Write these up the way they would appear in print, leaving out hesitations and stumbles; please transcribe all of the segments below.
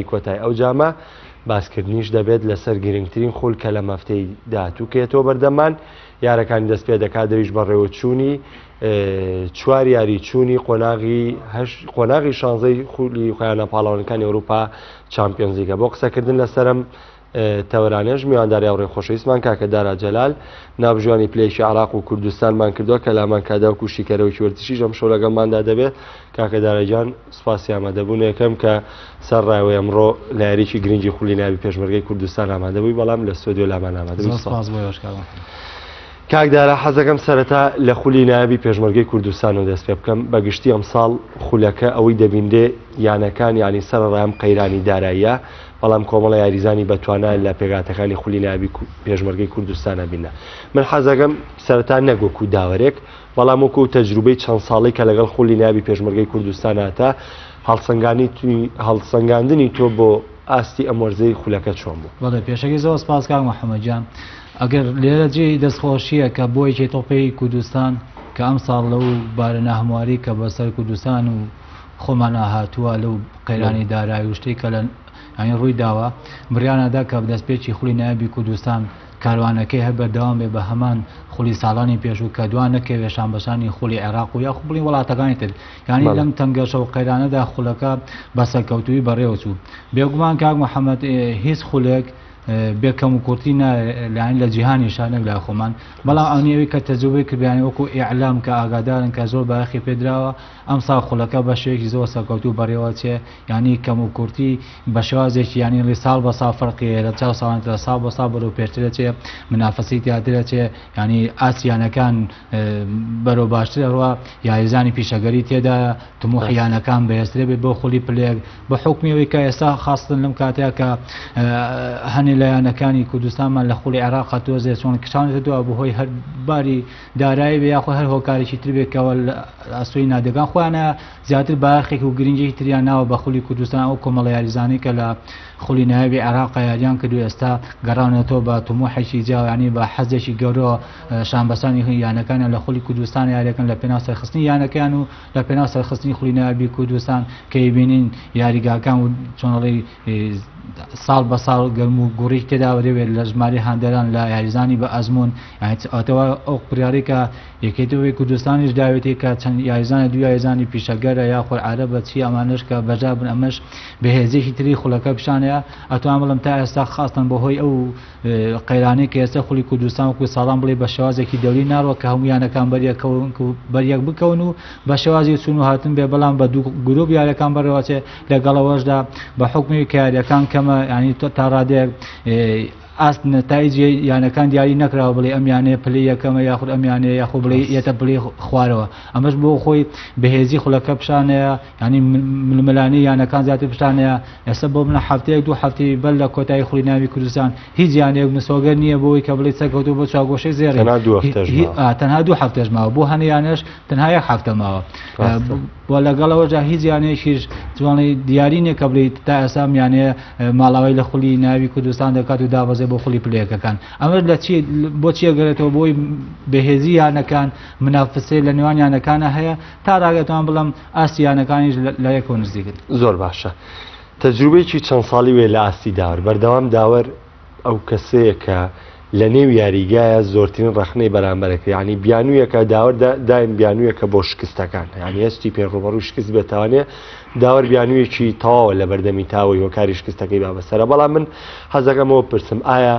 کۆتای ئەو جامە باسکردنیش دەبێت لەسەر گرنگترین خول کە لە مەفتەی داهاتووکێتەوە بەردەمان یارەکانی دەست پێ دەکات دەویش بەڕێوە چوونی چوار یاری چوونی قۆناغی شانزەی خولی خۆیانە پاڵەوانەکانی ئەوروپا چامپیۆنز لیگە بۆ قسەکردن لەسەرم تەوەرانێژ میوانداری ئەوڕێ خۆشەویستمان کاکە دارا جەلال ناوبژوانی پلەیەکی عێراق و کوردستانمان کردووە کە لامان کاداوەکو و شیکەرەوەی وەرزشی ئەم شەو لەگەڵماندا دەبێت کاکە دارەجان سوپاسی ئامادەبوون یەکەم کە سەر ڕایەوەی ئەمڕۆ لە یاریی گرنگی خولی ناوی پێشمەرگەی کوردستان ئامادەبووی بەڵام لە ستۆدیۆ لامان ئامادەبووی کاکدارە حەزەکەم سەرەتا لە خولی ناوی پێشمەرگەی کوردستان و دەست پێ بکەم بەگشتی ئەمساڵ خولەکە ئەوەی دەبیندێ یانەکان ینی سەرڕام قەیرانی داراییە بەڵام کۆمەڵە یاریزانی بەتوانان لە پێگاتەکانی خولی ناوی پێشمەرگەی کوردستانە بینە من حەزەکەم سەرەتا نەگوەکو داوەرێک بەڵام وەکو تەجروبەی چەند ساڵی کە لەگەڵ خولی ناوی پێشمەرگەی کوردستاناتە هەڵسەنگاندنی تۆ بۆ ئاستی ئەم وەرزەی خولەکە چۆن بوو؟ بەڵێ پێشەکەی زۆر سپاس کاک محەممەدجان ئەگەر لێرە جێ دەستخۆشیە کە بۆیەکی تۆپەی کوردستان کە ئەم ساڵ لەو بارەنە هەمواری کە بەسەر کوردستان و خۆمانە هاتووە لەو قەیرانی دارایی و شتێک کە لە ڕووی داوە بریانەدا کە دەستپێکی خولی ناوی کوردستان کاروانەکەی هەر بەردەوام بێ بە هەمان خولی ساڵانی پێشوو کە دوان نەکەوێ شانبەشانی خولی عێراق و یا خوبڵی وڵاتەکانی تر یعنی لەم تەنگەشە و قەیرانەدا خولەکە بەسەرکەوتووی بەڕێوە چوو بێگومان کاک محەممەد هیچ خولێک بێکەم و کورتی لاین لە جیهانی شانێک لا خۆمان بەڵام ئەوەیەوەی کە تەجوبەی کردیانی وەکو ئیعلام کە ئاگادارن کە زۆر باەخی پێدراوە ئەم ساڵ خولەکە بە شێوەیەکی زۆر سەرکەوتوو بەڕێوە چێ ینی کەم و کورتی بە شێوازێکی ینی لێ ساڵ بە ساڵ فەرقی لە چاو ساڵانتە ساڵ بە ساڵ بەرەو پێشترە چێ منافەسی تیاترە چێ ینی ئاسییانەکان بەرەو باشترە ڕوە یاریزانی پیشەگەری تێدا تموحیانەکان بەهێزترێ بێت بۆ خولی پلێک بە حکمیەوەی کە ئێستا خاستن لەم کاتەیە کە هەنێ لایەنەکانی کوردستانمان لە خولی عێراق هاتووە چۆن کشانێتە دووە بەهۆی هەر باری دارایی بێ یاخۆ هەر هۆکارێکی تر بێتەوە ئەسوی نادەگان خۆیانە زیاتر باەخێک و گرنگی تریان ناوە بە خولی کوردستان ئەو کۆمەڵە یاریزانی کە لە خولی ناوی عێراق یاریان کردو ئێستا گەڕاونێتەوە بە تموحێکی جیاوانی بە حەزێکی گەورە شانبەسانی یانەکانیان لە خولی کوردستان یاریەکەن لە پێناو سەرخستنی یانەکەیان و لە پێناو سەرخستنی خولی ناوی کوردستان کە بینین یاریگاکان و چۆنەڵی ساڵ بە ساڵ گەرم و گوڕی تێدا دەوێت لە ژماری هەندێران لە یاریزانی بە ئەزمون ئەتەوە ئەو پریاری کە یەکێتەوەی کوردستانیش داوێتی کە چەند یاریزانە دوو یاریزانی پیشەگەرە یاخۆ عەرە بە چی ئەمانش کە بەجا بن ئەمەش بەهێزێکی تری خولەکە پیشانەیە ئەتوان بڵم تا ئێستا خاستن بەهۆی ئەو قەیرانەی کە ئێستا خولی کوردستان وەکو ساڵان بڵێ بە شێوازێکی دەوری ناڕوە کە هەموو یانەکان بەریەک بکەون و بە شێوازی چون و هاتن بێ بەڵام بە دوو گرۆپ یاریەکان بەڕێوەچێ لەگەڵەوەشدا بە حکمی کە یاریەکان کەمە ینی تا ڕادێک ئاست نەتایجی یانەکان دیاری نەکراوە بڵێ ئەم یانەیە پلی یەکەمە یاخود ئەم یانەیە یاخۆ بڵێ یەتە پلی خوارەوە ئەمەش بۆ خۆی بەهێزی خولەکە پیشانەیە ینی ململانی یانەکان زیاتر پیشانەیە ئێستا بۆ منە هەفتەیەک دوو هەفتەی بەر لە کۆتایی خولی ناوی کوردستان هیچ یانەیە مسۆگەر نییە بۆی کە بڵێ سەرکەوتوو بۆ چاگۆشەی زێڕ تەنها دوو هەفتەش ماوە بۆ هەنە یانەش تەنها یەک هەفتە ماوە بۆ لەگەڵەوەجا هیچ یانەیەکیش جوانی دیاری نییە کە بڵێ تا ئێستا یانەیە ماڵاوی لە خولی ناوی کوردستان دەکات و دابەزێ بۆ خولی پلەکەکان ئەمە لە بۆ چیە گەرێتەوە بۆی بەهێزی یانەکان منافسەی لە نێوان یانەکانە هەیە تا ڕاگەتوان بڵم ئاستی یانەکانیش لە یەکەوە نزیکت زۆر باشە تەجروبەیەکی چەند ساڵی وێ لە ئاستی داوەر بەردەوام داوەر ئەو کەسەیە کە لە نێو یاریگایە زۆرترین ڕەخنەی بەرامبەرەکە ینی بیانوویەکە داوەر دایم بیانوویەکە بۆ شکستەکان ینی هەستی پێڕوبەڕوو شکست بێتوانێ داوەر بیانوویەکی تەواوە لە بەردەمی تاوەی هۆکاری شکستەکەی بابەسەرە بەڵام من حەزەکەمەوە پرسم ئایا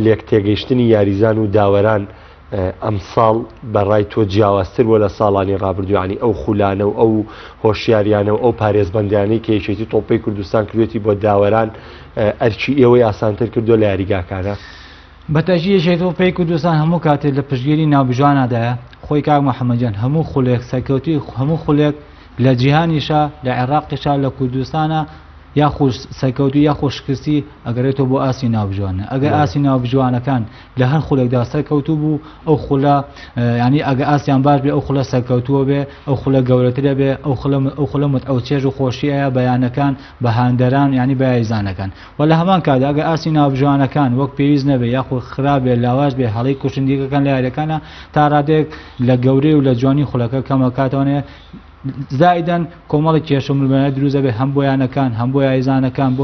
لێک تێگەیشتنی یاریزان و داوەران ئەمساڵ بەڕای تۆ جیاوازتر بۆ لە ساڵانی ڕابردووانی ئەو خولانە و ئەو هۆشیاریانە و ئەو پارێزبەندیانەی کە یەکێتی تۆپەی کوردستان کردوێتی بۆ داوەران ئەرچی ئێوەی ئاسانتر کردو لە یاریگاکانە بەتەژی یەکێتەوە پێی کوردستان هەموو کاتێک لە پشتگیری ناوبژوانادایە خۆی کاک محەممەدجان هەموو خولێک سەرکەوتی هەموو خولێک لە جیهانیشە لە عێراقیشا لە کوردستانە یاخۆ سەرکەوتوی یاخۆ شکستی ئەگەرێتەوە بۆ ئاسی ناوبژوانە ئەگەر ئاسی ناوبژوانەکان لە هەر خولێکدا سەرکەوتوو بوو ئەو خولە ینی ئەگە ئاسیان باش بێ ئەو خولە سەرکەوتووە بێ ئەو خولە گەورەترە بێ ئەو خولە ئەو چێژ و خۆشیەیە بەیانەکان بە هاندەران ینی بە یاریزانەکان و لە هەمان کاتدا ئەگە ئاسی ناوبژوانەکان وەک پێویست نەبێ یاخۆ خراپێ لاواش بێ هەڵەی کوشندیەکەکان لە یاریەکانە تا ڕادێک لە گەورەی و لە جوانی خولەکە کەمەکاتوانێ زائدەن کۆمەڵی کێشەمەڵە دروست بێ هەم بۆ یانەکان هەم بۆ یایزانەکان بۆ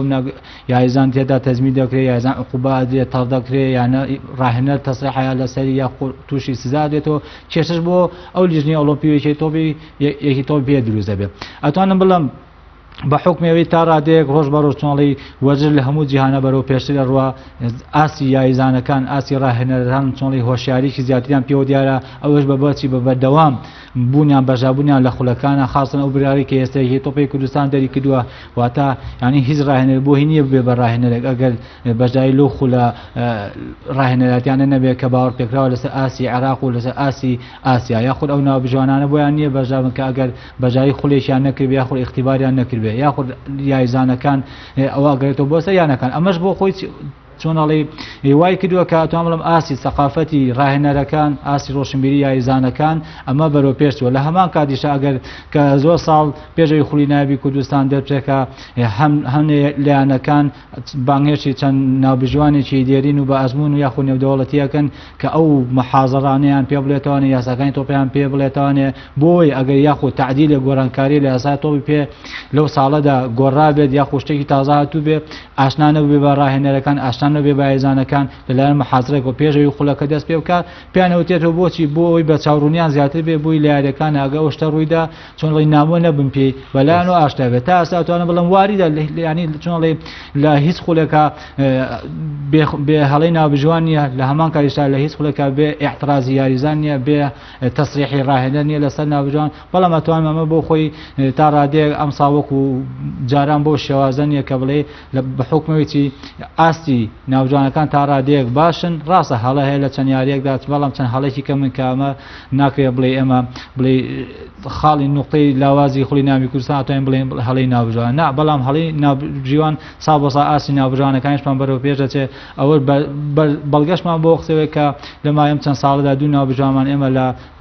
یایزان تێدا تەزمی دەکرێت یازان عقوبا دێت تەڵ دەکرێت یانە ڕاهێنەر تەسریحە لەسەری یا تووشی سزا دێتەوە کێشش بۆ ئەو لیژنی ئۆلۆمپیەکی تۆپی یەکی تۆپ پێ دروست دەبێت ئەتوانم بڵم بە حکمەوەی تا ڕادەیەک ڕۆژ بە ڕۆژ چۆڵی وەرجر لە هەموو جیهانە بەرەو پێشتر ڕوا ئاسی یایزانەکان ئاسی ڕاهێنەران چۆڵی هۆشیاریکی زیاتریان پێوە دیارە ئەوەش بە بەچی بە بەردەوام بوونیان بەژابوونیان لە خولەکانە خاصن ئەو براری کە ئێستاهی تۆپی کوردستان دەری کردووە واتە ینی هیچ ڕاهێنەر بۆ هی نییە بێ بە ڕاهێنەرێک ئەگەر بەژای لەو خولە ڕاهێنەراتیانە نەبێت کە باوەڕ پێکراوە لەسەر ئاسی عێراق و لەسەر ئاسی ئاسیا یاخود ئەو ناوبژوانانە بۆیان نییە بەژابن کە ئەگەر بەژای خولێکیان نەکرد یاخود ئیختیباریان نەکرد یاخود یایزانەکان ئەوە گەێتەوە بۆ سەر یانەکان ئەمەش بۆ خۆی چۆنەڵی وای کردووە کە ئەتوان بڵم ئاسی سەقافەتی ڕاهێنەرەکان ئاسی ڕۆشنبیری یایزانەکان ئەمە بەرەو پێشتوە لە هەمان کاتیشە ئەگەر کە زۆر ساڵ پێشەوەی خولی ناوی کوردستان دەرچێکە هەمێ لایەنەکان بانگێکی چەند ناوبژوانێکی دێرین و بە ئەزمون و یاخود نێودەوڵەتیەکەن کە ئەو محازەڕانەیان پێ بڵێتوانێ یاساکانی تۆپیان پێ بڵێتوانێ بۆی ئەگەر یاخود تعدیلە گۆڕانکاری لە یاسای تۆپی پێ لەو ساڵەدا گۆڕابێت یاخود شتێکی تازە هاتوو بێ ئاشنانە بێ بە ڕاهێنەرەکان ئاشنانە بێ بە یایزانەکان لەلایەن محازرێک و پێشەوەی خولەکە دەست پێ بکات پیانەوتێتەوە بۆچی بۆی بە چاوڕوونیان زیاتر بێ بووی لە یاریەکان ئەگە ئەو شتە ڕوویدا چۆنڵی نامۆ نەبن پێی بەلایەن و ئاشتا بێت تا ئێستا ئەتوانم بڵم واریدا ینی چۆنڵی لە هیچ خولێکە بێ هەڵەی ناوبژوان نیە لە هەمان کاریشتا لە هیچ خولێکە بێ ئیحترازی یاریزان نیە بێ تەسریحی ڕاهێنەر نیە لەسەر ناوبژوان بەڵام ئەتوانم ئەمە بۆ خۆی تا ڕادەیەک ئەم ساوەکو جاران بۆ شێوازە نیە کە بڵێ بە حکمەوەی ئاستی ناوجوانەکان تا ڕادەیەک باشن ڕاستە هەڵە هەیە لە چەند یاریەکدا بەڵام چەند هەڵێکی کەمن کە ئەمە ناکرێت بڵێ ئێمە بڵێ خاڵی نوقتەی لاوازی خولی ناوی کوردستان ئەتوانین بڵێن هەڵەی ناوبژوان نا بەڵام هەڵەی ناوبژوان سا بۆ سا ئاسی ناوبژوانەکانیشمان بەرەو پێش دەچێت ئەوە بەڵگەشمان بۆ قسەوەی کە لە مایم چەند ساڵدا دوو ناوبژوانمان ئێمە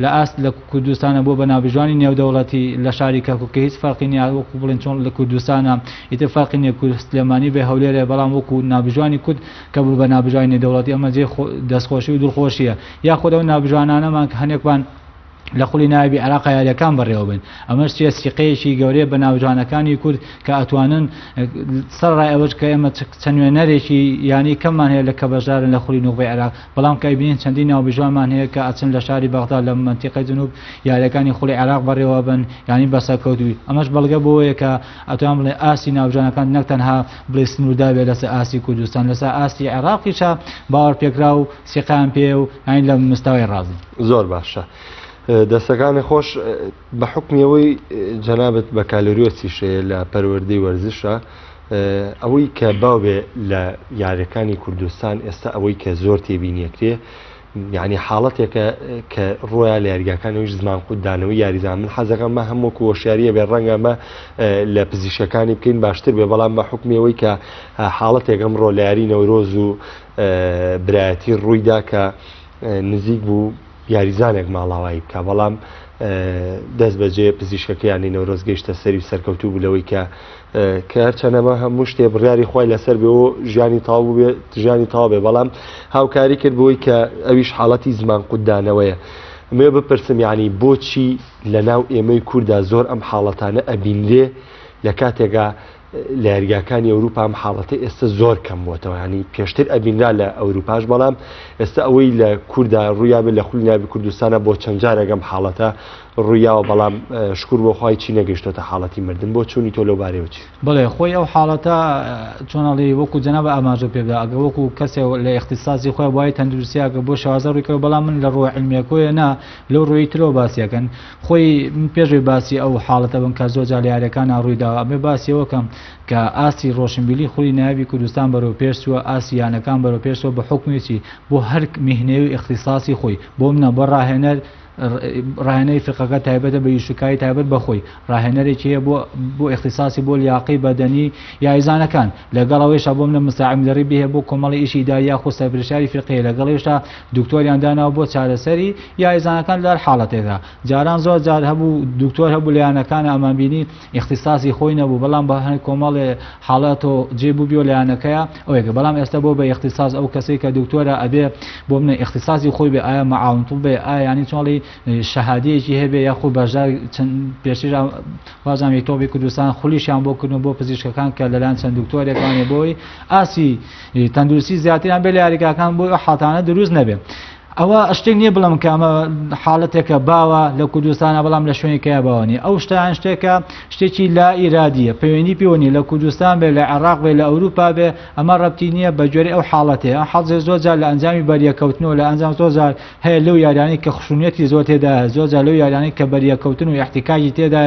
لە ئاست لە کوردستانە بۆ بە ناوبژوانی نێودەوڵەتی لە شاری کەرکووک کە هیچ فەرقی نییە وەکو بڵێن چۆن لە کوردستانە ئیتر فەرقی نییە کورد سلێمانی بێ هەولێرە بەڵام وەکو ناوبژوانی کورد کە بوو بە ناوبژوانی نێودەوڵەتی ئەمە جێ دەستخۆشی و دڵخۆشیە یاخود ئەو ناوبژوانانەمان کە هەنێکمان لە خولی ناوی عێراق یاریەکان بەڕێوە بن ئەمەش سیقەیەکی گەورەیە بە ناوجوانەکانی کورد کە ئەتوانن سەرڕای ئەوەش کە ئێمە چەند نوێنەرێکی ینی کەممان هەیە لە کە بەشدارن لە خولی نوقبەی عێراق بەڵام کە بینین چەندی ناوبژوانمان هەیە کە ئەچن لە شاری بەغدا لە منتیقەی جنوب یاریەکانی خولی عێراق بەڕێوە بن ینی بەسەرکەوتووی ئەمەش بەڵگە بۆیە کە ئەتوان بڵێ ئاسی ناوجوانەکان نەک تەنها بڵێ سنووردا بێت لەسەر ئاسی کوردستان لەسەر ئاسی عێراقیشە باوەڕ پێکرا و سیقیان پێ و ینی لە مستەوای ڕازی زۆر باشە. دەستەکانی خۆش بە حکمیەوەی جەنابەت بە کالۆریۆسیشەیە لە پەروەردەی وەرزشە ئەوەی کە باو بێ لە یاریەکانی کوردستان ئێستا ئەوەی کە زۆر تێبینیەکرێ یعنی حاڵەتێکە کە ڕۆیان لە یاریگاکانەوەیش زمان قوددانەوەی یاریزان من حەزەکەمە هەموو هۆشیاریە بێ ڕەنگەمە لە پزیشکەکانی بکەین باشتر بێ بەڵام بە حکمیەوەی کە حاڵەتێکم ڕۆ لە یاری نەورۆز و برایەتی ڕوویدا کە نزیک بوو یاریزانێک ماڵاوایی بکە بەڵام دەست بەجێ پزیشکەکەیانی نەورۆز گەیشتە سەری سەرکەوتوو بلەوەی کە هەرچەنەمە هەموو شتێ بڕیاری خۆی لەسەر بێ و ژیانی تاو بێ ژیانی تاوا بێ بەڵام هاوکاری کرد بۆی کە ئەویش حاڵەتی زمان قوددانەوەیە ئەمێ بپرسم یعنی بۆچی لە ناو ئێمەی کووردا زۆر ئەم حاڵەتانە ئەبینرێ لە کاتێکا لە یاریگاکانی ئەوروپا ئەم حاڵەتە ئێستا زۆر کەم بووەتەوە ینی پێشتر ئەبینرا لە ئەوروپاش بەڵام ئێستا ئەوەی لە کووردا ڕوویا بێت لە خولی ناوی کوردستانە بۆ چەند جارێکم حاڵەتە ڕوویاوە بەڵام شکر بۆ خۆی چی نەگەیشتۆتە حاڵەتی مردن بۆ چوونی تۆ لەو بارەوەچی بڵێ خۆی ئەو حاڵەتە چۆنەڵی وەکو جەنابە ئاماژە پێدا ئەگە وەکو کەسێ لە اختصاصی خۆی وای تەندروستیاکە بۆ شازە ڕوویکەوە بەڵام من لە ڕۆی علمیەکۆیە نا لەو ڕۆیی ترەوە باسیەکەن خۆی پێشوی باسی ئەو حاڵەتە بن کە زۆر جار لە یاریەکان ڕوویداوە ئەمێ باسیەوەکەم کە ئاسی ڕۆشنبیلی خولی ناوی کوردستان بەرەو پێشوە ئاسی یانەکان بەرەو پێشەوە بە حکمێکی بۆ هەر میهنەوەی اختصاصی خۆی بۆ منە بە ڕاهێنەر ڕاهێنەی فقەکە تایبەتە بە یشکایی تایبەت بەخۆی ڕاهێنەرێکی هەیە بۆ اختصاصی بۆ لیاقی بەدەنی یایزانەکان لەگەڵەوەیشە بۆ منە مستعمدەری بێ بۆ کۆمەڵی ئیشی ئیداریا خۆ سەرپرشاری فقەیە لەگەڵێشتا دکتۆریان داناوە بۆ چارەسەری یایزانەکان لەر حاڵەتێکدا جاران زۆر جار هەبوو دکتۆر هەبوو لایەنەکانە ئەمانبینی اختصاصی خۆی نەبوو بەڵام بە هەندێک کۆمەڵێ حاڵەت و جێبوو بیۆ لایەنەکەیە ئەوەیە بەڵام ئێستا بۆ بە اختصاص ئەو کەسەی کە دکتۆرە ئەبێ بۆ منە اختصاصی خۆی بێ ئایا مەعاونتوب بێ ئایا ینی چۆڵی شەهادەیەکی هەبێ یاخۆ بەشدار پێشتر وازانێت تۆپی کوردستان خولیشیان بۆ کردن بۆ پزیشکەکان کە لەلایەن چەند دکتۆرێکوانێ بۆی ئاسی تەندروستی زیاتریان بێ لە یاریگاکان بۆی حاتانە دروست نەبێ. ئەوە شتێک نییە بڵم کە ئەمە حاڵەتێکە باوە لە کوردستانە بەڵام لە شوێنێکە باوەنی ئەو شتیان شتێکە شتێکی لا ئیرادیە پەیوەندی پێوەنی لە کوردستان بێ لە عێراق بێ لە ئەوروپا بێ ئەمە ڕەبتی نییە بە جۆرەی ئەو حاڵەتەیە حەزێ زۆر جار لە ئەنجامی بەریەکەوتنەوە لە ئەنجام زۆر جار هەیە لەو یاریانەی کە خشونەتی زۆر تێدا زۆر جار لەو یاریانەی کە بەریەکەوتن و احتیکاکی تێدا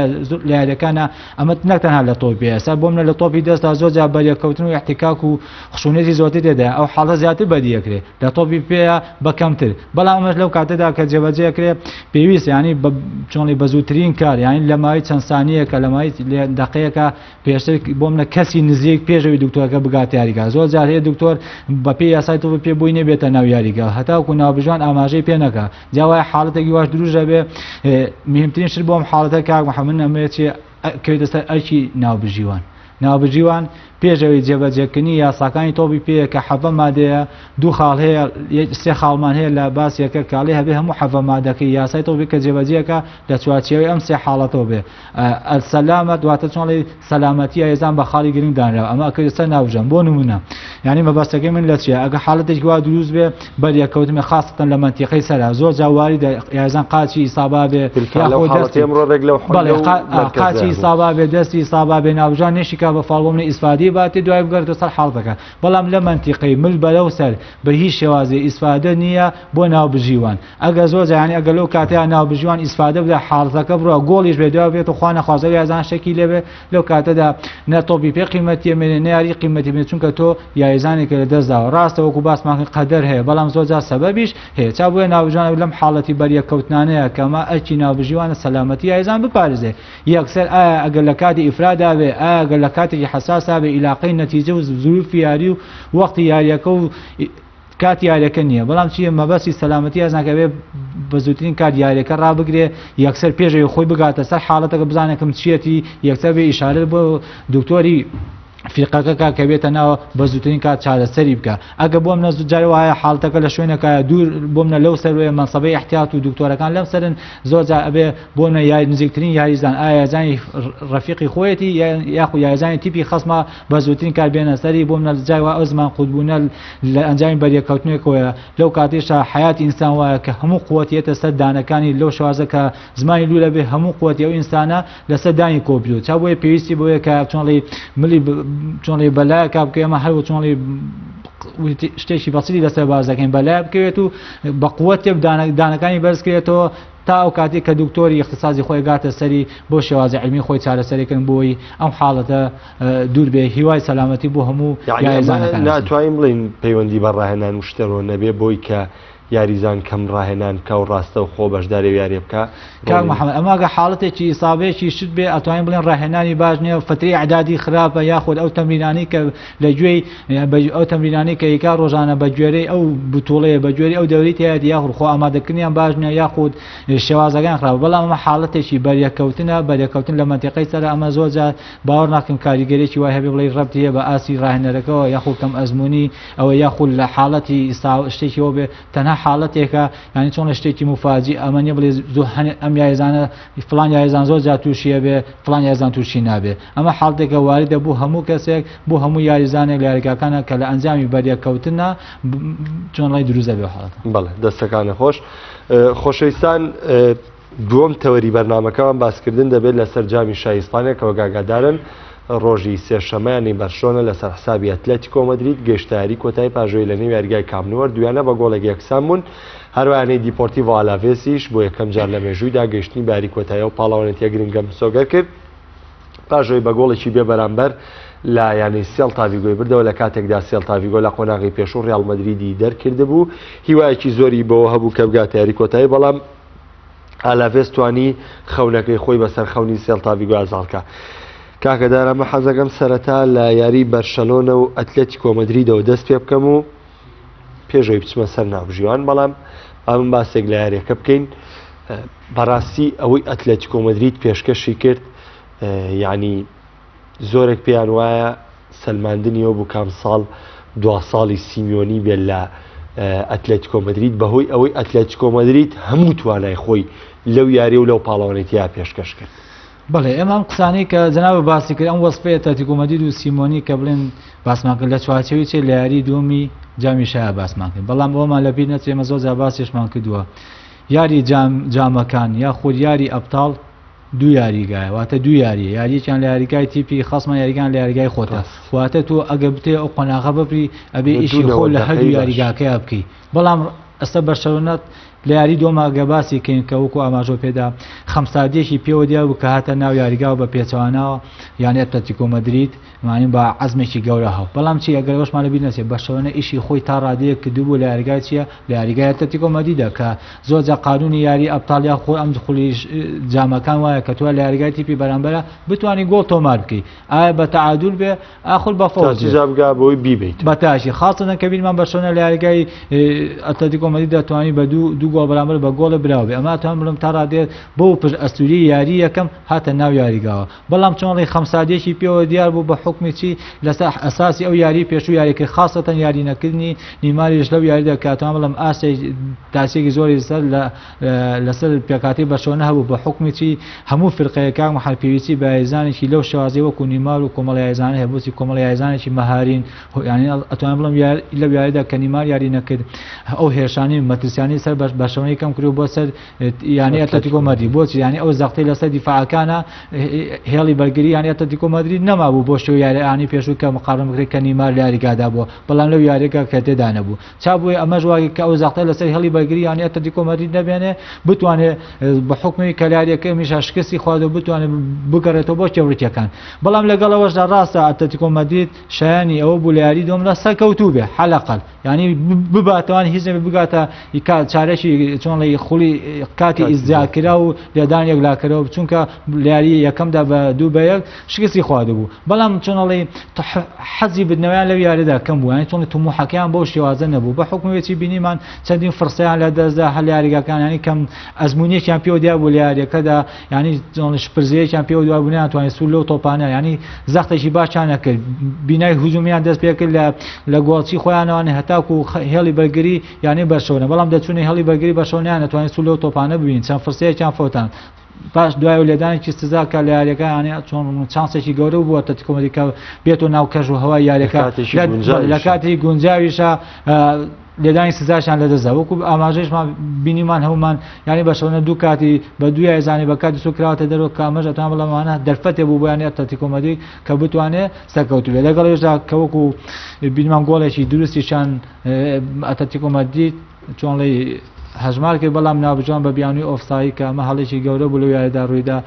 لە یاریەکانە ئەمە نەتەنها لە تۆپی ئێستا بۆم لە تۆپی دەستا زۆر جار بەریەکەوتن و احتیکاک و خشونەتی زۆرتر تێدا ئەو حاڵە زیاتر بەدیەکرێت لە تۆپی پێە بەکەمتر بەڵام ئەمەش لەو کاتەدا کە جێبەجێکرێ پێویست ینی چۆنی بەزووترین کار یانی لە ماوەی چەند سانیەکە لە ماوەی دقەیەکە پێشتر بۆم لە کەسی نزیک پێشەوەی دکتۆرەکە بگات یاریگا زۆر جار هەیە دکتۆر بە پێی یاسای تۆ پێ بووی نەبێتە ناو یاریگا هەتاوکو ناوبژوان ئاماژەی پێ نەکا جاوای حاڵەتێکی واش دروست دەبێ مهمترین شت بۆم حاڵەتە کاک محەممەد ئەمەیە کەوێتە سەر ئەرکی ناوبژیوان ناوبژیوان پێشەوەی جێبەجێکردنی یاساکانی تۆپی پێەیە کە حەڤە مادەیە دوو خاڵ هەیە سێ خاڵمان هەیە لە باسیەکە کاڵی هەبێ هەموو حەڤە مادەکەی یاسای تۆپی کە جێبەجێەکە لە چوارچێوەی ئەم سێ حاڵەتەوە بێ سەلامەت دواتە چۆنڵی سەلامەتی یێزان بە خاڵی گرنگ دانراوە ئەمە ئەکەوێتە سەر ناوبژان بۆ نمونە یعنی مەبەستەکەی من لە چیە ئەگە حاڵەتێکی وا دروست بێ بەریەکەوتمە خاستن لە منتیقەی سەرا زۆر جاواری یازان قاچی ئیسابا بێ قاچی ئیسابا بێ دەستی ئیسابا بێ ناوبژان نێشیکا بە فاڵبوومنە ئیسفادی باتی دوای بگەڕێتە سەر حاڵەکە بەڵام لە منتیقەی مل بەلەو سەر بە هیچ شێوازێ ئیسفادە نییە بۆ ناوبژیوان ئەگە زۆر جیانی ئەگە لەو کاتەیە ناوبژیوان ئیسفادە بدە حاڵەکە بڕۆ گۆڵیش بێ دوای بێت و خوا نەخوازە یازان شەکی لێبێ لەو کاتەدا نە تۆپی پێ قیمەتی ئەمێنێ نەیاری قیمەتی بێت چونکە تۆ یاریزانێکە لە دەستداوە ڕاستە وەکو باسماکە قەدەر هەیە بەڵام زۆر جار سەبەبیش هەیە چا بۆیە ناوبژیوان لەم حاڵەتی بەریەکەوتنانەیە کەمە ئەرکی ناوبژیوانە سەلامەتی یاریزان بپارێزێ یەکسەر ئایا ئەگەر لە کاتی ئیفرادا بێ ئایا ئەگەر لە کاتێکی حەساسا بێ علاقەی نەتیجە و زروفی یاری و وەختی یاریەکە و کاتی یاریەکە نییە بەڵام چیە مەبەستی سەلامەتی ئازانکە بێ بە زووترین کات یاریەکە ڕابگرێ یەکسەر پێشەوەی خۆی بگاتە سەر حاڵەتەکە بزانێکم چیەتی یەکسەر بێ ئیشارە بۆ دکتۆری فیقەکە کە بێتە ناوە بە زووترین کات چارەسەری بکە ئەگە بۆم نە جارێ وایە حاڵەتەکە لە شوێنەکە دوور بۆم نە لەو سەروێ مەنسەبەی احتیاط و دکتۆرەکان لەم سەرن زۆر جار ئەبێ بۆ نە یاری نزیکترین یاریزان ئایا یازانی ڕەفیقی خۆیەتی یاخو یاریزانی تیپی خەسمە بە زووترین کار بێنە سەری بۆم نە جای وا ئەو زمان قوتبوونە لە ئەنجامی بەریەکەوتنێکەوەیە لەو کاتێشە حیاتی ئینسان وایە کە هەموو قووەتیێتە سەر دانەکانی لەو شوازە کە زمانی لوو لەبێ هەموو قووەتی ئەو ئینسانە لەسەر دانی کۆبیوت چا بۆیە پێویستی بۆیە کە چۆنڵی ملی چۆنڵی بەلای کا بکە ئەمە هەروە چۆنڵی شتێکی بەسیری لەسەر باز دەکەین بەلای بکەوێت و بە قووەتێ دانەکانی بەرزکرێتەوە تا ئەو کاتێک کە دکتۆری اختصاصی خۆی گاتە سەری بۆ شێوازی علمی خۆی چارەسەریکردن بۆی ئەم حاڵەتە دوور بێ هیوای سەلامەتی بۆ هەموو یاریزانەکان ناتوانین بڵین پەیوەندی بە ڕاهێنان و شتەوە نەبێ بۆی کە یاریزان کەم ڕاهێنان کە و ڕاستە و خۆ بەشداری یاری بکە کاک محەممەد ئەماگە حاڵەتێکی ئیسابەیەکی شت بێ ئەتوانین بڵێن ڕاهێنانی باش نییە فتری عدادی خراپە یاخود ئەو تەمرینانی کە لە گوێی ئەو تەمرینانی کە یکا ڕۆژانە بە گوێرەی ئەو بتوڵەیە بە گوێری ئەو دەوری تایە یاخود خۆ ئامادەکردنیان باش نییە یاخود شێوازەکان خراپ بەڵام ئەمە حاڵەتێکی بەریەکەوتن لە منتیقەی سەر ئەمە زۆر جار باوەڕ ناکەم کاریگەرێکی وای هەبێ بڵێ ڕەبتی هەیە بە ئاسی ڕاهێنەرەکەەوە یاخود کەم ئەزمموی ئەوە یاخود لە حاڵەتی شتێکی ئەو بێ تەنها حاڵەتێکە ینی چۆن لە شتێکی مفاجی ئەمە نیە بڵێ ئەم یاریزانە فلان یاریزان زۆر جار تووشیە بێ فلان یاریزان تووشی نابێ ئەمە حاڵەتێکە واریدە بۆ هەموو کەسێک بۆ هەموو یاریزانێک لە یاریگاکانە کە لە ئەنجامی بەریەکەوتنە چۆنڵی دروست دەبێ حاڵەتە بەڵێ دەستەکانە خۆش خۆشەویستان دووەم تەوەری بەرنامەکەمان باسکردن دەبێت لەسەر جامی شایستانێکەوە گاگادارن ڕۆژی سێشەمەیانی بەرشۆنە لەسەر حسابی ئەتلێتیکۆ مەدرید گەشتیاری کۆتایی پاژۆی لە نێو یاریگای کامنوەر دویانە بە گۆڵێک یەکسان بوون هەروانەی دیپۆرتیڤۆ ئالاڤێسیش بۆ یەکەم جار لە مێژوویدا گەشتنی باری کۆتایی و پاڵەوانێتیە گرنگەم سۆگەر کرد پاژۆی بە گۆڵێکی بێ بەرامبەر لا ینی سێڵتا ڤیگۆی بردەوە لە کاتێکدا سێڵتا ڤیگۆ لە قۆناغی پێشوو ڕیال مەدریدی دەرکرده بوو هیوایەکی زۆری بەوە هەبوو کە بگاتە یاری کۆتایی بەڵام ئالاڤێس توانی خەونەکەی خۆی بەسەر خەونی سێڵتا ڤیگۆ ئازاڵکە کاکەدار ئەمە حەزەکەم سەرەتا لە یاری بەرشەلۆنە و ئەتلێتیکۆ مەدریدەوە دەست پێ بکەم و پێشەوەی بچمە سەر ناوژیوان بەڵام ئەم باسێک لە یاریەکە بکەین بەڕاستی ئەوەی ئەتلێتیکۆ مەدرید پێشکەشی کرد یعنی زۆرێک پێیان وایە سەلماندنیەوە بوو کام ساڵ دوا ساڵی سیمیۆنی بێت لە ئەتلێتیکۆ مەدرید بەهۆی ئەوەی ئەتلێتیکۆ مەدرید هەموو توانای خۆی لەو یاری و لەو پاڵەوانێتیا پێشکەش کرد. بەڵێ ئێمە ئەم قسانەی کە جەناب باسی کرد ئەم وەسفەیە ئەتلێتیکۆ مەدرید و سیمۆنی کە بڵێن باسمان کرد لە چوارچێوی چێ لە یاری دووەمی جامی شایە باسمان کرد، بەڵام ئەومان لەبیر نەچێت ئێمە زۆر جار باسیشمان کردووە یاری جامەکان یا خۆ یاری ئەبتاڵ دوو یاریگایە واتە دوو یاریە، یاریەکیان لە یاریگای تیپی خەسمە یاریگان لە یاریگای خۆتە، واتە تۆ ئەگە بتێ ئەو قۆناغە ببری ئەبێ ئیشی خۆ لە هەردوو یاریگاکەیە بکەی. بەڵام ئەستا بەرشەلۆنە لە یاری دۆمە گە باسی کەین کە وەکو ئاماژۆ پێدا خەمسادیەکی پێوە دیا بوو کە هاتە ناو یاریگا و بە پێچەوانەوە یانی ئەتلێتیکۆ مەدرید مانین بە عەزمێکی گەورە هەو. بەڵام چی ئەگەر ئەوەشمان لەبیر نەچێت بەرشەلۆنە ئیشی خۆی تا ڕادەیە کردوو بوو لە یاریگای چییە لە یاریگای ئەتلێتیکۆ مەدریدە کە زۆرجار قانونی یاری ئەبتاڵ یا خۆ ئەم خولی جامەکان وایە کە تۆ لە یاریگای تیپی بەرامبەرە بتوانانی گۆڵ تۆمار بکەی، ئایا بە تەعادول بێ ئاخر بە فەوز بۆی بیبیت بەتاشی خاڵچەندە کە بیرمان بەرشەلۆنە لە یاریگای ئەتلێتیکۆ مەدرید دەتوانی بە دوو گۆڵ بەرامبەر بە گۆڵ براوێ، ئەمە توان بڵم تا ڕادێت بۆ پشت ئەستوری یاری یەکەم هاتە ناو یاریگاوە. بەڵام چۆنڵی خەمسادیەکی پێوە دیار بوو بە حکمی چی لەسەر ئەساسی ئەو یاری پێشوو یاریکە خاصەتەن یاری نەکردنی نیماریش لەو یاریدا کاتوان بڵم ئاستی تاسێکی زۆری لەسەر پێکاتی بەرشەلۆنە هەبوو بە حکمی چی هەموو فرقەیەکان محەرپێویستی بە یازانێکی لەو شێوازەی وەکو نیمار و کۆمەڵی یازانە هەبووی کۆمەڵی یازانێکی مەهارین، یعنی ئەتوان بڵم لەو یاریدا کە نیمار یاری نەکرد ئەو هێرشانی مەترسیانی سەر بەرشەلۆنەی کەم کرد بۆ سەر یانی ئەتلێتیکۆ مەدرید بۆچی یانی ئەو زەختەی لەسەر دیفاعەکانە هێڵی بەرگری یانی ئەتلێتیکۆ مەدرید نەمابوو بۆ شێوەی یاریانی پێشوو کە مقارنە بکرێت کە نیمار لە یاریگادا بووە، بەڵام لەو یاریەکە کە تێدا نەبوو چا بووی ئەمەش وای کە ئەو زەختە لەسەر هێڵی بەرگری یانی ئەتلێتیکۆ مەدرید نەبێنێ بتوانێت بە حکمی کە یاریەکە میشا شکستی خواردە بتوانێت بگەڕێتەوە بۆ چێوڕێتیەکان. بەڵام لەگەڵەوەشدا ڕاستە ئەتلێتیکۆ مەدرید شایانی ئەوە بوو لە یاری دۆم لە سەرکەوتوو بێ حەلەقەل یعنی بباتەوان هیچ بگاتە چارەشی چۆنڵی خولی کاتی ئیزدیاکرا و لێدان یەکلاکەرەوە چونکە یاری یەکەمدا بە 2-1 شکستی خواردە بوو. بەڵام چۆنڵی حەزی بدنەوەیان لەو یاریدا کەم بوو یانی چۆنڵی توموحەکەیان بەو شێوازە نەبوو بە حکومێتی بینیمان چەندین فرسەیان لە دەستدا هەل یاریگاکان ینی کەم ئەزمونیەکیان پێوە دیا بوو لە یاریەکەدا ینی شپرزەیەکیان پێوە دوا بوونیان توانێت سوول لەو تۆپانە ینی زەختێکی باشیان نەکرد بینای هجومیان دەست پێ کرد لە گۆڵچی خۆیانەوە هەتاکو هێڵی بەرگری یانی بەرشەلۆنە بەڵام دەچوونی هێڵی بەرگری بەرشەلۆنیان نەتوانێت سوول لەو تۆپانە ببین چەند فرسەیەکیان فۆتان باش دوای و لێدانێکی سزاکە لە یاریەکە یانی چۆن چانسێکی گەورە بووە ئەتلێتیکۆ مەدرید کە بێتەوە ناو کەژ و هەوای یاریەکە لە کاتی گونجاویشە لێدانی سزاشان لەدەستدا وەکو ئاماژەیشمان بینیمان هەمومان ینی بەرشەلۆنە دوو کاتی بە دوو یاریزانی بە کاتی سوکراوەتە دەرەوە کە ئەمەش ئەتوان بڵێمانە دەرفەتێ بوو بۆ یانی ئەتلێتیکۆ مەدرید کە بتوانێت سەرکەوتوو بێت. لەگەڵێشدا کە وەکو بینیمان گۆڵێکی دروستیشان ئەتلێتیکۆ مەدرید چۆنڵی هەژمار کرد بەڵام نابجوان بە بیانی ئۆفسایی کە ئەمە هەڵێکی گەورە بوو لەو یاریدا ڕوویدا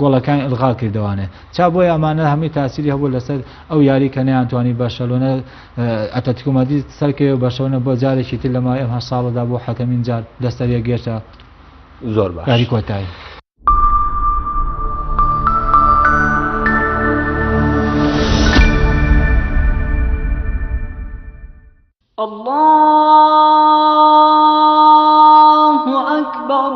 گۆڵەکان ئلغا کردوانێ چا بۆیە ئەمانە هەمووی تاسیری هەبوو لەسەر ئەو یاری کە نەیانتوانی بەرشەلۆنە ئەتلێتیکۆ مەدرید سەرکەوێ بەرشەلۆنە بۆ جارێکی تر لەمای ئەم ساڵەدا بۆ حەتەمین جار لەسەریە گێشتە زۆر باش یاری کۆتایی. الله أكبر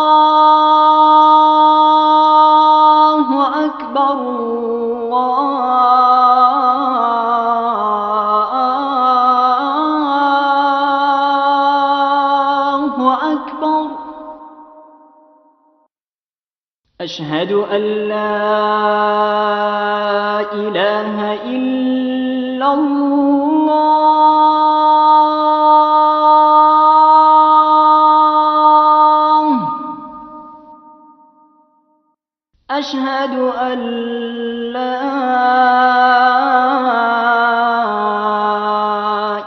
الله أكبر الله أكبر أشهد أن لا إله إلا الله أشهد أن لا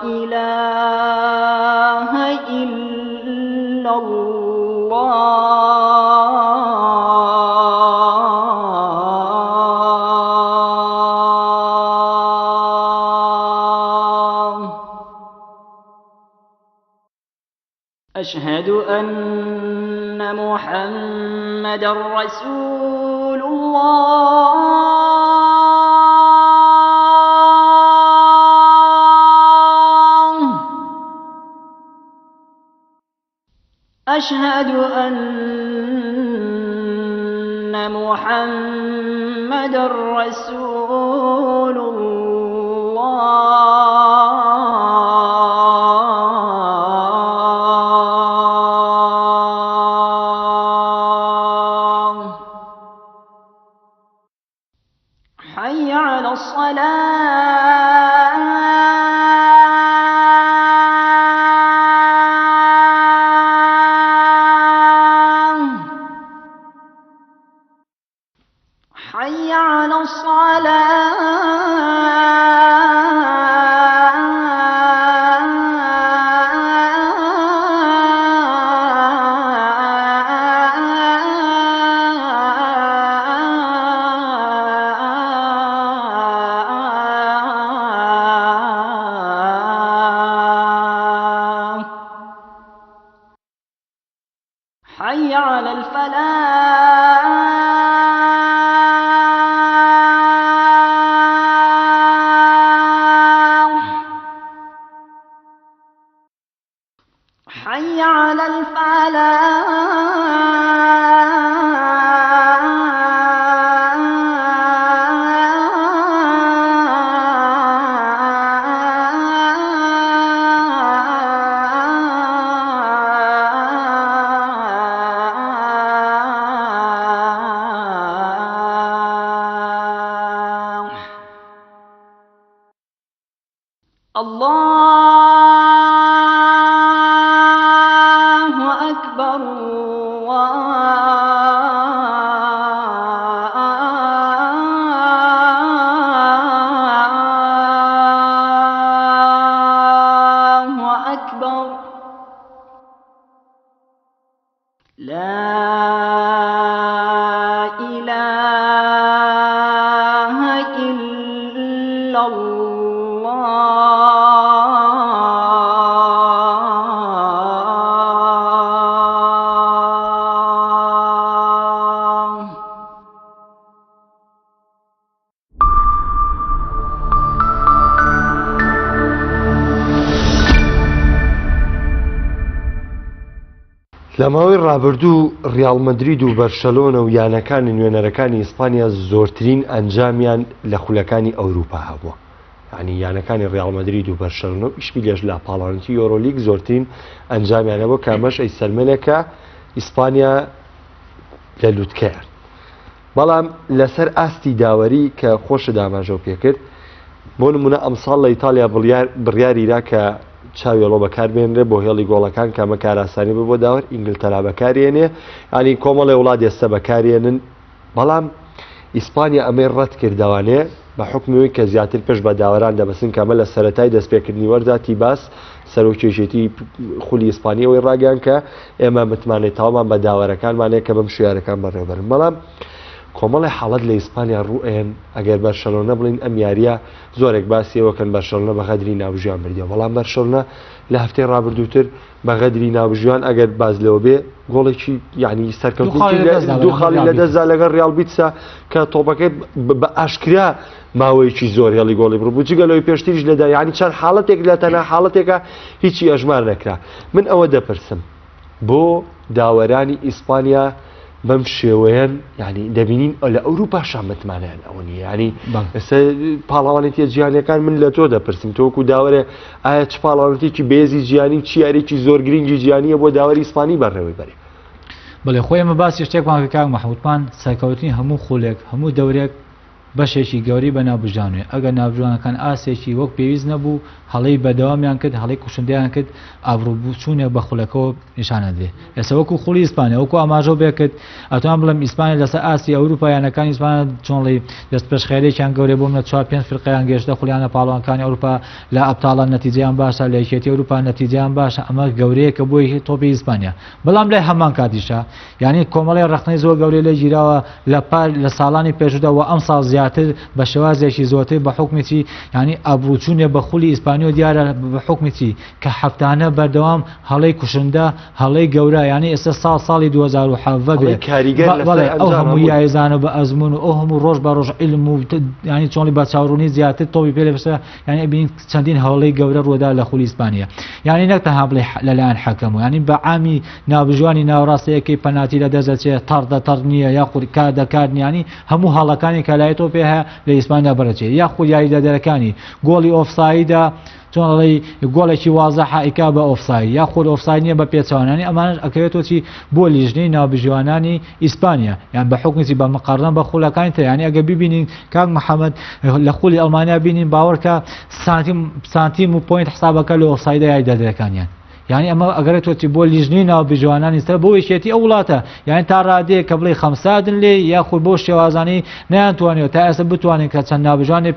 إله إلا الله أشهد أن محمدًا رسول الله أشهد أن محمد رسول الله حي على الصلاة حي على الصلاة حي على الفلاح حي على الفلاح الله أكبر الله أكبر لا إله إلا الله لە ماوەی ڕابردوو ڕیاڵ مەدرید و بەرشەلۆنە و یانەکانی نوێنەرەکانی ئیسپانیا زۆرترین ئەنجامیان لە خولەکانی ئەوروپا هەبووە. یعنی یانەکانی ڕیاڵ مەدرید و بەرشەلۆنە و ئیشپیلێش لە پاڵانتی یۆرۆلیگ زۆرترین ئەنجامیانە بۆ کامەش ئەی سەرمێنێکە ئیسپانیا لە لووتکەیان. بەڵام لەسەر ئاستی داوەری کە خۆشە داماژەو پێکرد بۆ نمونە ئەمساڵ لە ئیتالیا بڕیاریرا کە چاوێڵۆ بەکاربێنرێ بۆ هێڵی گۆڵەکان کامە کاراسانی بۆ داوەر ئینگلتەرا بەکارێنێ ینی کۆمەڵی وڵات ئێستا بەکارێنن. بەڵام ئیسپانیا ئەمەی ڕەت کردوانێ بە حکمەوەی کە زیاتر پێش بە داوەران دەبەسن کامە لە سەرەتای دەستپێکردنی وەرداتی باس سەرۆکێژێتی خولی ئیسپانیەوەی ڕاگەیان کە ئێمە متمانەی تاوامان بە داوەرەکانمانەیە کە بەم شوێنەکان بەڕێوەبەرن. بەڵام کۆمەڵی حاڵەت لە ئیسپانیا ڕوئێن ئەگەر بەرشەلۆنە بڵین ئەم یاریە زۆرێک باسیەوەکەن بەرشەلۆنە بە غەدری ناوژیان بردیەوە. بەڵام بەرشەلۆنە لە هەفتەی ڕابردووتر بە غەدری ناوژیان ئەگەر باز لەوە بێ گۆڵێکی یعنی سەرکەوتوو دوو خاڵی لە دەستدا لەگەڵ ڕیاڵ بیتسا کە تۆپەکەی بە ئاشکرا ماوەیەکی زۆر هێڵی گۆڵی بڕبوو جگە لەوەی پێشتریش لەدا یعنی چەند حاڵەتێک لە تەنها حاڵەتێکە هیچی ئەژمار نەکرا. من ئەوە دەپرسم بۆ داوەرانی ئیسپانیا بەم شێوەیەن ینی دەبینین لە ئەوروپا شامەتمانیان ئەوە نیە ینی ئێستا پاڵاوانێتی جیهانیەکان من لە تۆ دەپرسم تۆکو داوەرێ ئایا چ پاڵاوانێتێکی بێزی جیهانی چی یاریکی زۆر گرنگی جیهانیە بۆ داوەری ئیسپانی بەڕێوەی بەرێ. بەڵێ خۆی ئەمە باسی شتێکمان کاک مەحموودمان سەرکەوتنی هەموو خولێک هەموو دەورێک بەشێکی گەوری بە ناوبژانوێ ئەگەر ناوبژانەکان ئاسێکی وەک پێویست نەبوو هەڵەی بەدەوامیان کرد هەڵەی کوشندیان کرد ئابروچوونێک بە خولەکەەوە نیشانە دێ. ئێستا وەکو خولی ئیسپانیا وەکو ئاماژە بێکرد ئەتوان بڵم ئیسپانیا لەسەر ئاسی ئەوروپایانەکانی ئیسپانیا چۆنڵی دەست پێشخێرێکیان گەورێ بۆ منە 4-5 فرقەیان گەشتە خولیانە پاڵەوانەکانی ئەوروپا لە ئەبتاڵان نەتیجەیان باشە لە یەکێتی ئەوروپا نەتیجەیان باشە ئەمە گەورەیەکە بۆی تۆپی ئیسپانیا. بەڵام لای هەمان کاتیشە یعنی کۆمەڵی ڕەخنەی زۆر گەورەی لێ گیراوە لە ساڵانی پێشودا و ئەم ساڵ زیاتر بە شێوازێکی زۆرتر بە حکمێکی ینی ئەبروچوونێ بە خولی ئیسپانی و دیارە بە حکمێکی کە هەفتانە بەردەوام هەڵەی کوشندە هەڵەی گەورە ینی ئێستا ساڵی 2017 بێ ئەو هەموو یاریزانە بە ئەزمون و ئەو هەموو ڕۆژ بە ڕۆژ علم و ینی چۆنی بە چاوڕوونی زیاتر تۆپی پێ لەبەسە ینی ببینین چەندین هەڵەی گەورە ڕوودا لە خولی ئیسپانیا ینی نەک تەنها بڵێ لەلایەن حەکەم و ینی بە عامی ناوبژوانی ناوەڕاستەیەکەی پەناتی لە دەزەچێت تەڕ نییە یاخود کار دەکات نیانی هەموو هەڵەکانی کە لای تۆ پێ هەیە لە ئیسپانیا بەرەچێت یاخود یاریدەدەرەکانی گۆڵی ئۆفسایدە چۆنڵی گۆڵێکی وازەحە ئیکا بە ئۆفساید یاخود ئۆفساید نییە بە پێچوانانی ئەمانش ئەکەوێتەوە چی بۆ لیژنەی ناوبژوانانی ئیسپانیا یان بە حکمێکی بە مقارنە بە خولەکانی تر ینی ئەگە ببینین کاک محەممەد لە خولی ئەڵمانیا بینین باوەڕکە سانتیم و پۆینت حسابەکە لە ئۆفسایدە یاریدەدەرەکانیان یعنی ئەمە ئەگەرێتەوەی بۆ لیژنەی ناوبژوانانی سەر بۆ یەکێتی ئەو وڵاتە یان تا ڕادەیە کە بڵێ خەمسادن لێ یاخود بۆ شێوازانی نەیانتوانێت تا ئێستا بتوانین کە چەند ناوبژوانێ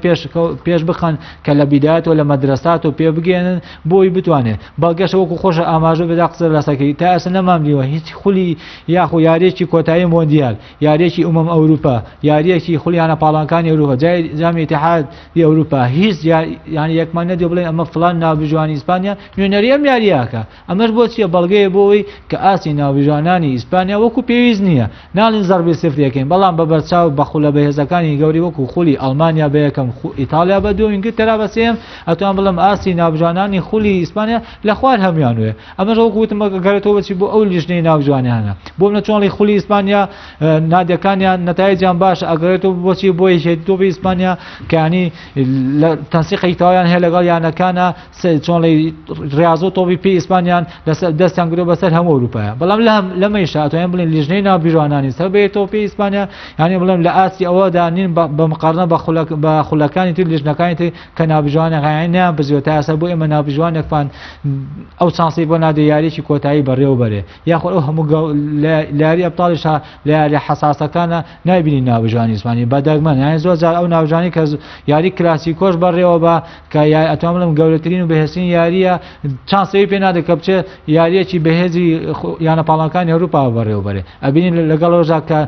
پێش بخەن کە لە بیدایەتەوە لە مەدرسات و پێ بگێنن بۆی بتوانێت بەڵگەشە وەکو خۆشە ئاماژە بێدا قسە لەسەکەی تا ئێستا نەماملیوە هیچ خولی یاخو یاریەکی کۆتایی مۆندیال یاریەکی ئومەم ئەوروپا یاریەکی خولیانە پاڵانکانی ئەوروپا جامی ئیتیحاد ئەوروپا هیچ یانی یەکمان نەدێ بڵێن ئەمە فڵان ناوبژوانی ئیسپانیا نوێنەریەم یاریاکە ئەمەش بۆچیە بەڵگەیە بۆەوەی کە ئاسی ناوبژوانانی ئیسپانیا وەکو پێویست نییە ناڵین زەربی سفرەکەین بەڵام بە بەرچاو بە خولە بەهێزەکانی گەوری وەکو خولی ئەڵمانیا بە یەکەم ئیتالیا بە دوو ئینگلترا بە سێم ئەتوان بڵم ئاسی ناوبژوانانی خولی ئیسپانیا لە خوار هەمیان وێ ئەمەش وەکو وتم گەرێتەوە بچی بۆ ئەو لیژنەی ناوبژوانیانە بۆ منە چۆنڵی خولی ئیسپانیا نادیەکانیان نەتایجیان باش ئەگەرێتەوە بۆچی بۆ یەکێتی تۆپی ئیسپانیا کە ینی تەنسیقی تەواویان هەیە لەگەڵ یانەکانە چۆنڵی ڕاز و تۆپی پێی ئیسپانیان دەستیان گرۆ بەسەر هەموو ئەوروپایە بەڵام لەمەیشە ئەتوانین بڵێن لیژنەی ناوبژوانانی سەر بێتەوە پێی ئیسپانیا ینی بڵێم لە ئاسی ئەوەدا نین بە مقارنە بە خولەکانی تر لیژنەکانی تر کە ناوبژوانەکانی نیان بزیۆتە ئاسا بۆ ئێمە ناوبژوانێکفان ئەو چانسی بۆ نادە یاریەکی کۆتایی بەڕێوە بەرێ یاخود ئەو هەموو یاری ئەبتاڵیش لە یاری حساسەکانە نایبینی ناوبژوانی ئیسپانی بەدەگمەن یانی زۆر جار ئەو ناوبژوانی کە یاری کلاسیکۆش بەڕێوە بە کە ئەتوان بڵێم گەورەترین و بەهێزترین یاریە چانسەوەی پێ نادە کە بچێت یاریەکی بەهێزی یانە پاڵانکانی ئەوروپا بەڕێوەبەرێ ئەبینین لەگەڵ ڕۆژا کە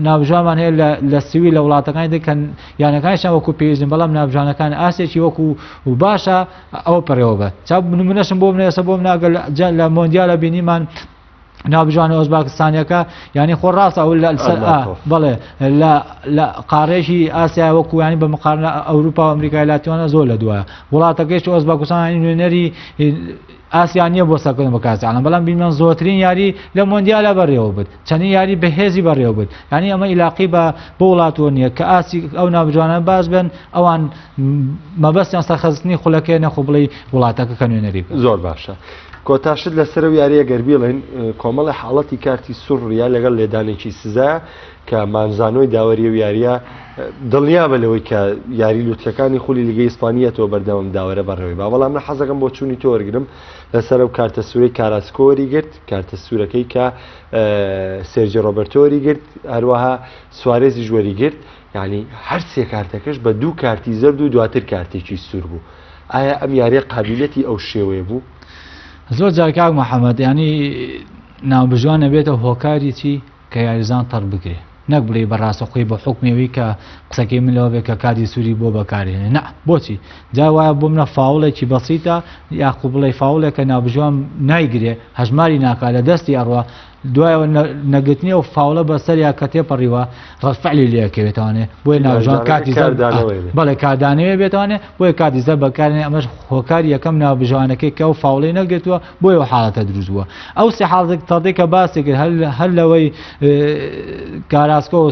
ناوبژوانمان هەیە لە سوی لە وڵاتەکانی دەکەن یانەکانیشان وەکو پێویستن بەڵام ناوبژوانەکان ئاسێکی وەکو و باشە ئەو پەڕێوەبە چاو نمونەشم بۆ منێسە بۆ مناگە لە مۆندیالە بینیمان ناوبژوانی ئۆزباکستانیەکە ینی خۆ ڕاستە ئەو بڵێ لە قارێژی ئاسیا وەکو ینی بە مقارنە ئەوروپا و ئەمریکای لاتیوانە زۆر لە دوایە وڵاتەکەیش ئۆزباکستانی نوێنەری ئاسیا نییە بۆ سەرکردن بە کاسیانە بەڵام بینمان زۆرترین یاری لە مۆندیالە بەڕێوە بێت چەندین یاری بەهێزی بەڕێوە بێت ینی ئەمە ئیلاقی بە وڵاتوە نییە کە ئاسی ئەو ناوبژوانە باز بن ئەوان مەبەستیان سەرخەستنی خولەکەی نەخۆ بڵێ وڵاتەکە کە نوێنەری زۆر باشە کۆتاشت لەسەر و یاریە گەربیڵێن کۆمەڵی حاڵەتی کارتی سوڕیا لەگەڵ لێدانێکی سزا کە مانزانۆی داوەری و یاریە دڵنیا بە لەوەی کە یاری لوتکەکانی خولی لیگەی ئیسپانیەتەوە بەردەوام داوەرە بەڕێوەی با بەڵام من حەزەکەم بۆ چوونی تۆ وەرگرم لەسەر و کارتە سوورەی کاراسکۆری گرت کارتە سوورەکەی کە سێرجی ڕۆبەرتۆری گرت هەروەها سوارێزی ژوەری گرت یعنی هەر سێ کارتەکەش بە دوو کارتی زەرد و دواتر کارتێکی سوور بوو ئایا ئەم یاریە قابلیەتی ئەو شێوەیە بوو؟ زۆر جارکاک محەممەد ینی ناوبژوانە بێتە هۆکاری چی کە یاریزان تەڕ بگرێ نەک بڵێ بەڕاستەخۆی بە حکمێوی کە قسەکەی منەوە بێت کە کاتی سووری بۆ بەکارێنێ نە بۆچی جا وایە بۆ منە فاوڵێکی بەسیتە یاخو بڵێ فاوڵێک کە ناوبژوان نایگرێ هەژماری ناکات لە دەستی ئەڕوا دوایەوە نەگرتنی و فاوڵە بەسەر یا کە تێپەڕیوە ڕەفعلی لێکەوێتوانێ بۆی ناوبژوان کاتی زەر بەڵێ کاردانەوێ بێتوانێ بۆی کاتی زەر بەکارێنێ ئەمەش هۆکاری یەکەم ناوبژوانەکەی کە ئەو فاوڵەی نەگرێتووە بۆی ئەو حاڵەتە دروست بووە ئەو سێ حاڵەتێک تەڕدەی کە باسی کرد هەر لەوەی کاراسکۆ و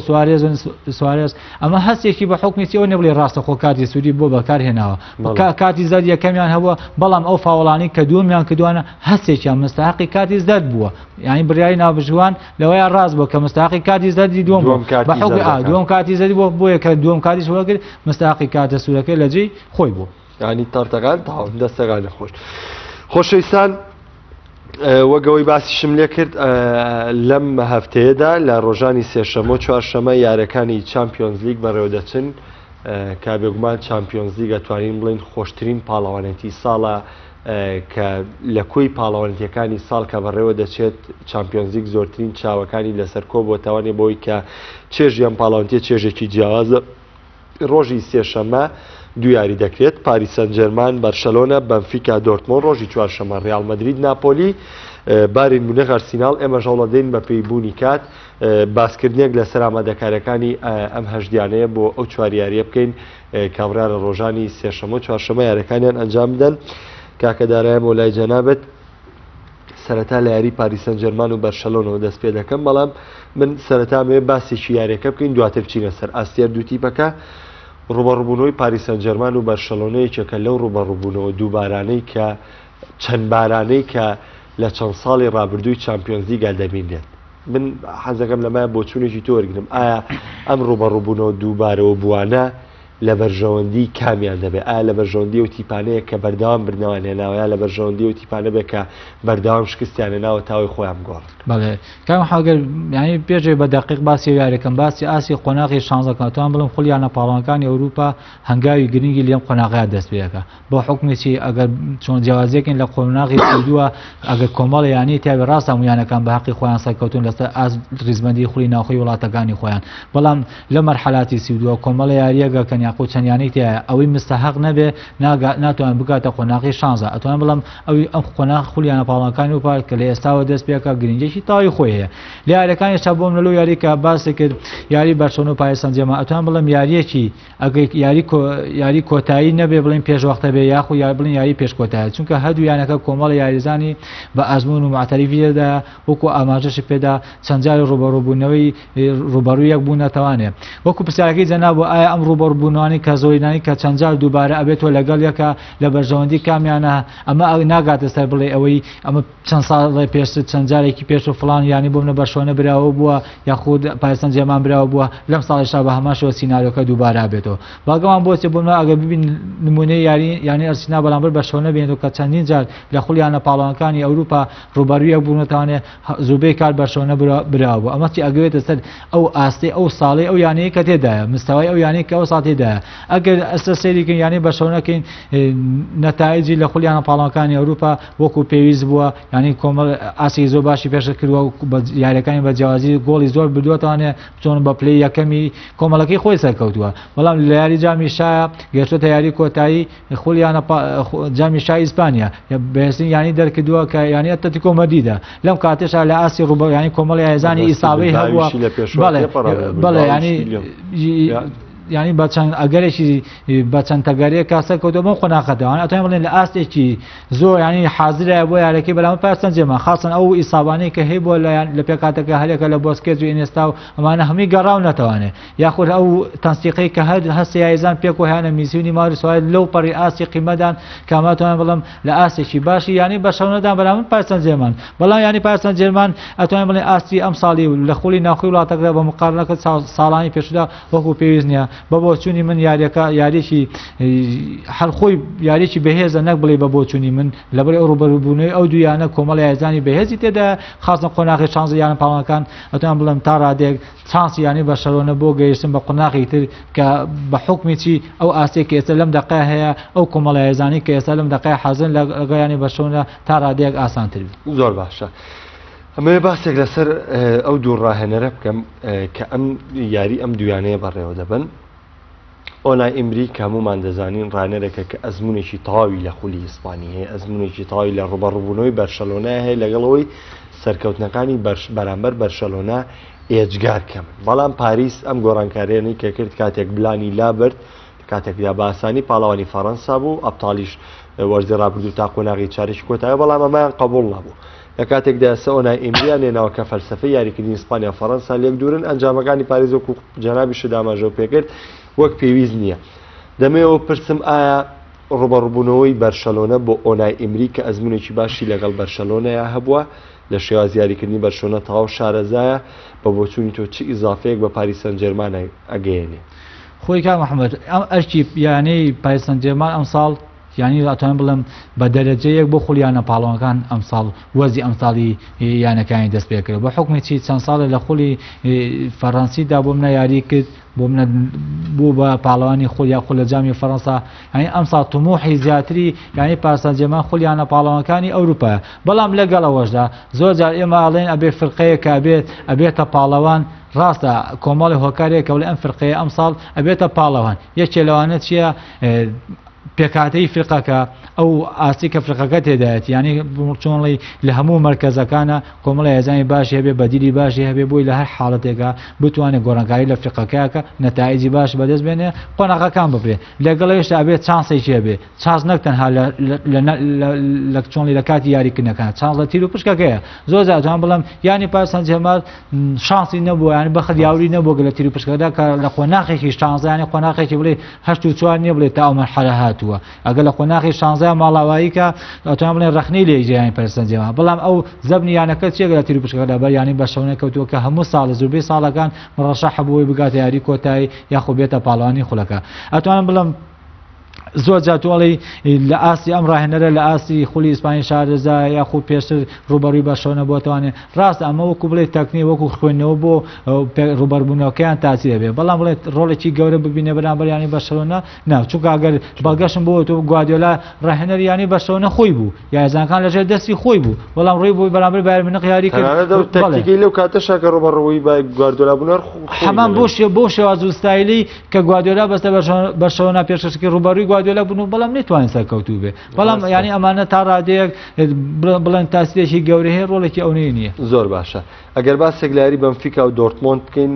سوارێز ئەمە هەستێکی بە حکمیی ئەوە نەبڵێ ڕاستەخۆ کاتی سووری بۆ بەکارهێناوە کاتی زەر یەکەمیان هەبووە بەڵام ئەو فاوڵانی کە دووەمیان کردوانە هەستێکیان مستحقی کاتی زەرد بووە یعنی بڕیاری ناوبژوان لەوەیە ڕاست بووە کە مستحقی کاتی زەردی دووەم دووەم کاتی زەردی بۆیە کە دووەم کاتی سوورە کرد مستحقی کاتە سوورەکەی لە جێی خۆی بوو ینی تەڕتەکان تاوام دەستەکانی خۆش خۆشەویستان وەگەوەی باسیشم لێ کرد لەم هەفتەیەدا لە ڕۆژانی سێشەمە و چوارشەمە یاریەکانی چامپیۆنز لیگ بەڕێوە دەچن کابێگومان چامپیۆنز لیگ ئەتوانین بڵێن خۆشترین پاڵەوانێتی ساڵە کە لە کۆی پاڵەوانێتیەکانی ساڵ کە بەڕێوە دەچێت چامپیۆنز لیگ زۆرترین چاوەکانی لەسەر کۆ بۆ تاوانێ بۆی کە چێژیان پاڵەوانێتیە چێژێکی جیاوازە ڕۆژی سێشەمە دوو یاری دەکرێت پاریس سەن ژێرمان بەرشەلۆنە بەنفیکا دۆرتمۆند ڕۆژی چوارشەمە ڕیال مەدرید ناپۆلی بارین مونێخ ئەرسیناڵ ئێمە ژەوڵە دەین بە پێیبوونی کات باسکردنێک لەسەر ئامادەکاریەکانی ئەم هەژدیانەیە بۆ ئەو چوار یاریە بکەین کابرارە ڕۆژانی سێشەمە و چوارشەمە یاریەکانیان ئەنجام بدەن کاکە دارایە مۆلای جەنابەت سەرەتا لە یاری پاریس سەن ژێرمان و بەرشەلۆنەوە دەست پێ دەکەم بەڵام من سەرەتا مێ باسێکی یاریەکە بکەین دواتر بچینە سەر ئاستێر دوو تیپەکە ڕوبەڕووبوونەوەی پاریس سەن ژێرمان و بەرشەلۆنەیەکێکە لەو ڕوبەڕووبوونەوە دووبارانەی کە چەند بارانەی کە لە چەند ساڵی ڕابردووی چامپیۆنز لیگا دەبینێت من حەزەکەم لەمایە بۆ چوونێکی تۆ وەرگرم ئایا ئەم ڕوبەڕووبوونەوە دووبارەوە بووانە لە بەرژەوەندی کامیان دەبێت ئایا لە بەرژەوەندی و تیپانەیە کە بەردەوام بردنەوەیان هێناوەیە لە بەرژەوەندی و تیپانە بێت کە بەردەوام شکستیان هێناوە تاوی خۆیان گۆڕ بەڵێ کام حاگەر ینی پێشێ بە دقیق باسی یاریەکەم باسی ئاسی قۆناغی شانزەکەتوان بڵم خولیانە پاڵەکانی ئەوروپا هەنگاوی گرنگی لێم قۆناغیا دەست پێەکە بۆ حکومێکی ئەگەر چۆن جیاوازیەکەین لە قۆناغی سوودووە ئەگەر کۆمەڵ ینی تاوی ڕاستە مویانەکان بە حەقی خۆیان سەرکەوتون لەسەر ئاز ریزبەندی خولی ناوخۆی وڵاتەکانی خۆیان بەڵام لە مەرحەلاتی سوودووە کۆمەڵ یاریەگە کە یاقۆ چەندیانەی تایە ئەوەی مستەحق نەبێ ناتوان بگاتە قۆناغی شانزە ئەتوان بڵم ئەوی ئەم قۆناغ خولیانە پاڵەکانی و پارک کە لە ئێستاوە دەست پێکە گرنگێکی تاوی خۆی هەیە لە یاریەکانی شە بۆم لەلو یاریکە باسی کرد یاری بەرشەلۆنە و پاریس سەن ژێرمان ئەتوان بڵم یاریەکی ئەگەر یاری کۆتایی نەبێ بڵین پێشوەختە بێ یاخو بڵین یاری پێشکۆتایی چونکە هەردوو یانەکە کۆمەڵی یاریزانی بە ئەزمون و معتەریفیدا وەکو ئاماژەشی پێدا چەند جار ڕوبەڕووبوونەوەی ڕوبەڕوویەک بوو نەتەوانێ وەکو پرسیارەکەی جەناب بۆ ئایا ئەم ڕوبەڕووبوونەوەی کە زۆرینانی کە چەند جار دووبارە ئەبێتەوە لەگەڵ یەکە لە بەرژەوەندی کامیانە ئەمە ناگاتە سەر بڵێ ئەوەی ئەمە چەند ساڵی پێشتر چەند جارێکی پێش و فڵان ینی بۆ منە بەرشەوەنە براوە بووە یاخود پاریس سەن ژێرمان براوە بووە لەم ساڵیشا بە هەماشەوە سیناریۆکە دووبارە بێتەوە باگەمان بۆچێ بۆ منە ئەگەر ببین نمونەی یانی ئەرسینا بەرامبەر بەرشەوەنە بێنێتەوە کە چەندین جار لە خولیانە پاڵەوانەکانی ئەوروپا ڕوبەڕوویەک بوو نەتوانێت زوبەی کار بەرشەوەنە براوە بوو ئەمە چی ئەگەوێتە سەر ئەو ئاستی ئەو ساڵی ئەو یانەیە کە تێدایە مستەوای ئەو یانەی کە ئەو ساڵ تێدایە ئەگەر ئەستا سەیریکەین یانی بەرشەوەنەکەین نەتایجی لە خولیانە پاڵەوانەکانی ئەوروپا وەکو پێویست بووە ینی کۆمەڵ ئاسی زۆر باشی پێشە کردووە یاریەکانی بە جیاوازی گۆڵی زۆر بدوێتوانێت بچۆن بە پلەی یەکەمی کۆمەڵەکەی خۆی سەرکەوتووە بەڵام لە یاری جامی شایە گەشتۆتە یاری کۆتایی خولیانە جامی شای ئیسپانیا بەهێزترین یانی دەرکردووە کە یانی ئەتلتیکۆ مەدریدە لەم کاتێشا لە ئاسی ڕوبە ینی کۆمەڵی یازانی ئیسابەی هەبووە بەڵێ ینی ینی بە چەند ئەگەرێکی بە چەند تەگەریە کاسە کەوتەوە قۆناغەکەتەوە ئەتوانین بڵێن لە ئاستێکی زۆر ینی حازرە بۆ یارەکەی بەلام پاریس سەن ژێرمان خاصن ئەو ئیسابانەی کە هەیە بۆ لە پێکاتەکە هەرێکە لە بۆسکێت و ئینێستا و ئەمانە هەمووی گەڕاو نەتوانێت یاخود ئەو تەنسیقەی کە هەستی یایزان پێک و هیانە میزیونی ماری سوای لەو پەڕی ئاستی قیمەدان کاماتوان بڵم لە ئاستێکی باشی ینی بەرشەوەنەدان بەرامبەر پاریس سەن ژێرمان بەڵام ینی پاریس سەن ژێرمان ئەتوانین بڵێن ئاستی ئەم ساڵی لە خولی ناوخۆی وڵاتەکەدا بە مقارنەکە ساڵانی پێشودا وەکو پێویست نییە بە بۆچوونی من یاریەکە یاریی هەر خۆی یاریی بەهێزە نەک بڵێ بە بۆچوونی من لەبەر ئەو ڕوبەڕووبوونەوەی ئەو دویانە کۆمەڵی یازانی بەهێزی تێدا خاصن قۆناغی شانزە یان پاڵەکان ئەتوان بڵێم تا ڕادێک چانسی ینی بەرشەلۆنە بۆ گەیشتن بە قۆناغی تر کە بە حکمیی ئەو ئاستێک کە ئێستا لەم دقیقە هەیە ئەو کۆمەڵی یازانی کە ئێستا لەم دقیقە حەزن لە ینی بەرشەلۆنە تا ڕادێک ئاسانتر بێت زۆر باشە ئەمە باسێک لەسەر ئەو دوو ڕاهێنەرە بکەم کە ئەم یاری ئەم دویانەیە بەڕێوە دەبن ئۆنای ئیمری کە هەمومان دەزانین ڕانەرێکە کە ئەزمونێکی تاوی لە خولی ئیسپانی هەیە ئەزمونێکی تاوی لە ڕوبەڕووبوونەوەی بەرشەلۆنە هەیە لەگەڵەوەی سەرکەوتنەکانی بەرامبەر بەرشەلۆنە ئێجگار کەم بەڵام پاریس ئەم گۆڕانکاریانەی کە کرد کاتێک بلانی لابرد کاتێکدا بە ئاسانی پاڵەوانی فەڕەنسا بوو ئەبتالیش وەرزی ڕابردوو تا قۆناغی چارێکی کۆتایە بەڵام ئەمایان قبوڵ نەبوو لە کاتێکدا ئێستا ئۆنای ئیمریان هێناوە کە فەلسەفەی یاریکردنی ئیسپانیا فەڕەنسا لێک دوورن ئەنجامەکانی پاریس وەکو جەنابیش داماژەوە پێکرد وەک پێویست نییە دەمەوە پرسم ئایا ڕوبەڕووبوونەوەی بەرشەلۆنە بۆ ئۆنای ئیمری کە ئەزمونێکی باشی لەگەڵ بەرشەلۆنەیە هەبووە لە شێواز یاریکردنی بەرشەلۆنە تەواو شارەزایە بە بۆچوونی تۆ چ ئیزافەیەک بە پاریس سەن ژێرمان ئەگەیەنێ خۆی کا محەممەد ئەم ئەرکی یانەی پاریس سەن ژێرمان ئەم ساڵ ینی ئەتوان بڵم بە دەرەجەیەک بۆ خولیانە پاڵەوانەکان ئەم ساڵ وەزی ئەم ساڵی یانەکانی دەست پێکرد بە حکمێکی چەند ساڵە لە خولی فەڕەنسیدا بۆ منە یاری کرد بۆ منە بوو بە پاڵەوانی خۆیا خۆ لە جامی فەڕەنسا ینی ئەم ساڵ تموحی زیاتری ینی پاریس سەن ژێرمان خولیانە پاڵەوانەکانی ئەوروپا بەڵام لەگەڵەوەشدا زۆر جار ئێمە ئەڵێن ئەبێ فرقەیە کە ئەبێتە پاڵەوان ڕاستە کۆمەڵی هۆکارێکە لە ئەم فرقەیە ئەم ساڵ ئەبێتە پاڵەوان یەکێ لەوانە چییە پێکاتەی فرقەکە ئەو ئاسی کە فرقەکە تێدایەت ینی چۆنڵی لە هەموو مرکزەکانە کۆمەڵی هێزانی باشی هەبێ بەدیلی باشی هەبێ بۆی لە هەر حاڵەتێکە بتوانێت گۆڕانکاری لە فرقەکەکە نەتایجی باش بەدەست بێنێ قۆناغەکان ببرێ لەگەڵ هێشتا ئەبێت چانسێکی هەبێ چانس نەک تەنها لە چۆنڵی لە کاتی یاریکردنەکان چانس لە تیر و پشکەکەیە زۆر جاتوان بڵم ینی پارسان جێمال شانسی نەبووە ینی بەخت یاوری نەبووە لە تیر و پشکەکەدا کە لە قۆناغێکی شانزانی قۆناغێکی بڵێ 84 نییە بڵێ تا ئەو مەرحەلە هاتووە ئەگەر لە قۆناغی شانزای ماڵاوایی کە ئەتوان بڵێن ڕەخنەی لێ جیانی پەرسەنجێەوە بەڵام ئەو زەبنی یانەکە چێک لە تیر و پشکەکەدا بەر ینی بە شەونە کەوتووە کە هەموو ساڵ زوبەی ساڵەکان ڕەشە حەبووی بگاتە یاری کۆتایی یاخۆ بێتە پاڵەوانی خولەکە ئەتوانم بڵم زۆر جاتوڵی لە ئاسی ئەم ڕاهێنەرە لە ئاسی خولی ئیسپانی شارەزا یاخۆ پێشتر ڕوبەڕووی بەشەونە بۆتوانێت ڕاست ئەمە وەکو بڵێ تەکنی وەکو خوێندنەوە بۆ ڕوبەربوونەوەکەیان تاسی دەبێت بەڵام بڵێت ڕۆڵێکی گەورە ببینێ بەرامبەر ینی بەشەونە نا چونکە ئەگەر بەڵگەشم بۆ تۆ گوادیۆلا ڕاهێنەر ینی بەشەونە خۆی بوو یازانکان لەژێر دەستی خۆی بوو بەڵام ڕێی بووی بەرامبەر بایر مونیخ یاری کرد تەکتیکی لەو کاتەشە کە ڕوبەڕووی بە گواردیۆلا بوونەر هەمان بۆ شێواز و ستایلی کە گوادیۆلا بەستە بەشەونە پێشکەشکی ڕوبەڕووی گوادیۆلا بوون بەڵام نتوانین سەرکەوتوو بێ بەڵام ینی ئەمانە تا ڕادەیەک بڵێن تاسیرێکی گەورە هەیە ڕۆڵێکی ئەوەی نییە زۆر باشە ئەگەر باسێک لە یاری بەنفیکا و دۆرتمۆند بکەین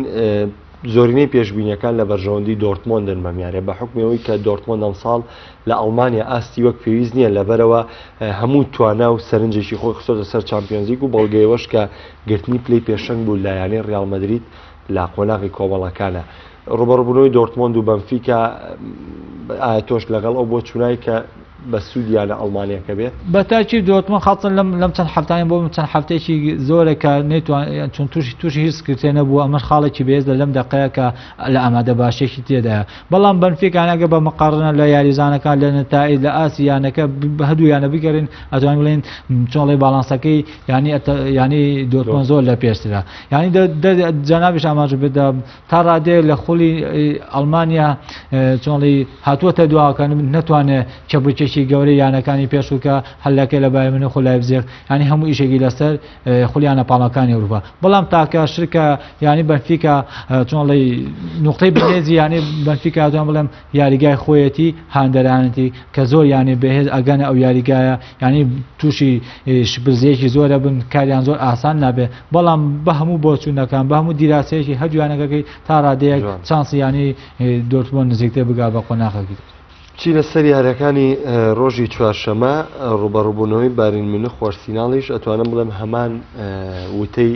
زۆرینەی پێشبینیەکان لە بەرژەوەندی دۆرتمۆندن بەمیارێ بە حکمەوەی کە دۆرتمۆند ئەم ساڵ لە ئەڵمانیا ئاستی وەک پێویست نییە لەبەرەوە هەموو توانە و سەرنجێکی خۆی خستۆتە سەر چامپیۆنزیک و بەڵگەیەوەش کە گرتنی پلەی پێشەنگ بوو لایەنەی ڕیال مەدرید لە قۆناغی کۆمەڵەکانە ڕوبەڕبوونەوەی دۆرتمۆند و بەنفیکا ئایا تۆش لەگەڵ ئەو بۆ چونای کە بە سوودیانە ئەڵمانیەکە بێت بەتاکی دۆرتمۆند خاڵن لەم چەند هەفتانیان بۆ چەند هەفتێکی زۆرە کە نێتوان چون تووشی هیچ سکرتێ نەبوو ئەمەش خاڵێکی بێز لە لەم دەقەیە کە لە ئامادە باشێکی تێدایە بەڵام بەنفیکانەگە بە مقارنە لە یاریزانەکان لە نەتائج لە ئاسییانەکە هەردوویانە بگەڕین ئەتوان بڵێن چۆڵی باڵانسەکەی ینی دۆرتمۆند زۆر لە پێشترا ینی جەنابیش ئاماژ بێت تا ڕادێ لە خولی ئەڵمانیا چۆڵی هاتووەتە دواکەن نەتوانێت چەبوچێکی گەورەی یانەکانی پێشووکە هەلەکە لە بایر مونیخ و لایپزیگ ینی هەموو ئیشێکی لەسەر خولیانە پاڵەکانی ئەوروپا بەڵام تاکە شرکە ینی بەنفیکا چۆنڵی نوقتەی بەهێزی ینی بەنفیکا دوام بڵێم یاریگای خۆیەتی هاندەرانەتی کە زۆر ینی بەهێز ئەگەنە ئەو یاریگایە ینی تووشی شبرزەیەکی زۆرە بن کاریان زۆر ئاسان نابێت بەڵام بە هەموو بۆچوونەکان بە هەموو دیراسەیەکی هەردووانەکەی تا ڕادەیەک چانسی ینی دۆرتمۆند نزیکتر بگا بە قۆناغەکەی چی لەسەر یاریەکانی ڕۆژی چوارشەمە ڕوبەڕووبوونەوەی بایر مونیخ وەرسیناڵیش ئەتوانم بڵێم هەمان وتەی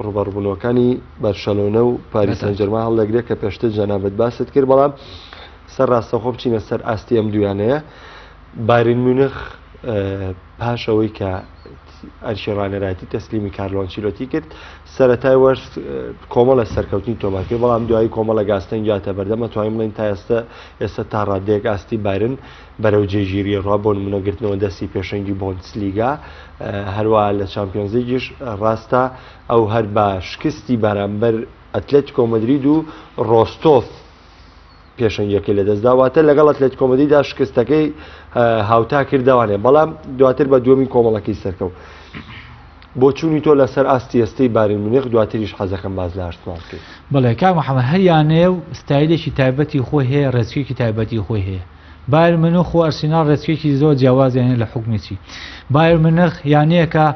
ڕوبەڕووبوونەوەکانی بەرشەلۆنە و پاریس سەن ژەرمان هەڵدەگرێت کە پێشتر جەنابەت باست کرد بەڵام سەر ڕاستەخۆ بچینە سەر ئاستی ئەم دویانەیە بایر مونیخ پاش ئەوەی کە ئەرشی ڕانەراتی تەسلیمی کارلۆ ئەنچیلۆتی کرد سەرەتای وەرز کۆمەڵە سەرکەوتنی تۆمارکرد بەڵام دوایی کۆمەڵە گاستەنگ جاتە بەردەمە توانین بڵێن تا ئێستا تا ڕادەیەک ئاستی بایرن بەرەو جێژیری ڕوا بۆ نمونەگرتنەوە دەستی پێشەنگی بۆندسلیگا هەروە لە چامپیۆنزیگیش ڕاستە ئەو هەر بە شکستی بەرامبەر ئەتلێتیکۆ مەدرید و ڕۆستۆف پێشەنگیەکەی لەدەستداواتە لەگەڵ ئەتلێتیکۆ مەدریددا شکستەکەی هاوتا کردەوانێ بەڵام دواتر بە دووەمی کۆمەڵەکەی سەرکەوت بۆ چوونی تۆ لەسەر ئاستی ئێستەی بایر مونیخ دواتریش حەزەکەم باز لە ئارسنال بکەیت بەڵێ کاک محەممەد هەریانەیە و ستایلێکی تایبەتی خۆی هەیە ڕێچکێکی تایبەتی خۆی هەیە بایر مونیخ و ئەرسینال ڕێچکێکی زۆر جیاوازیانێ لە حکومیی بایر مونیخ یانەیە کە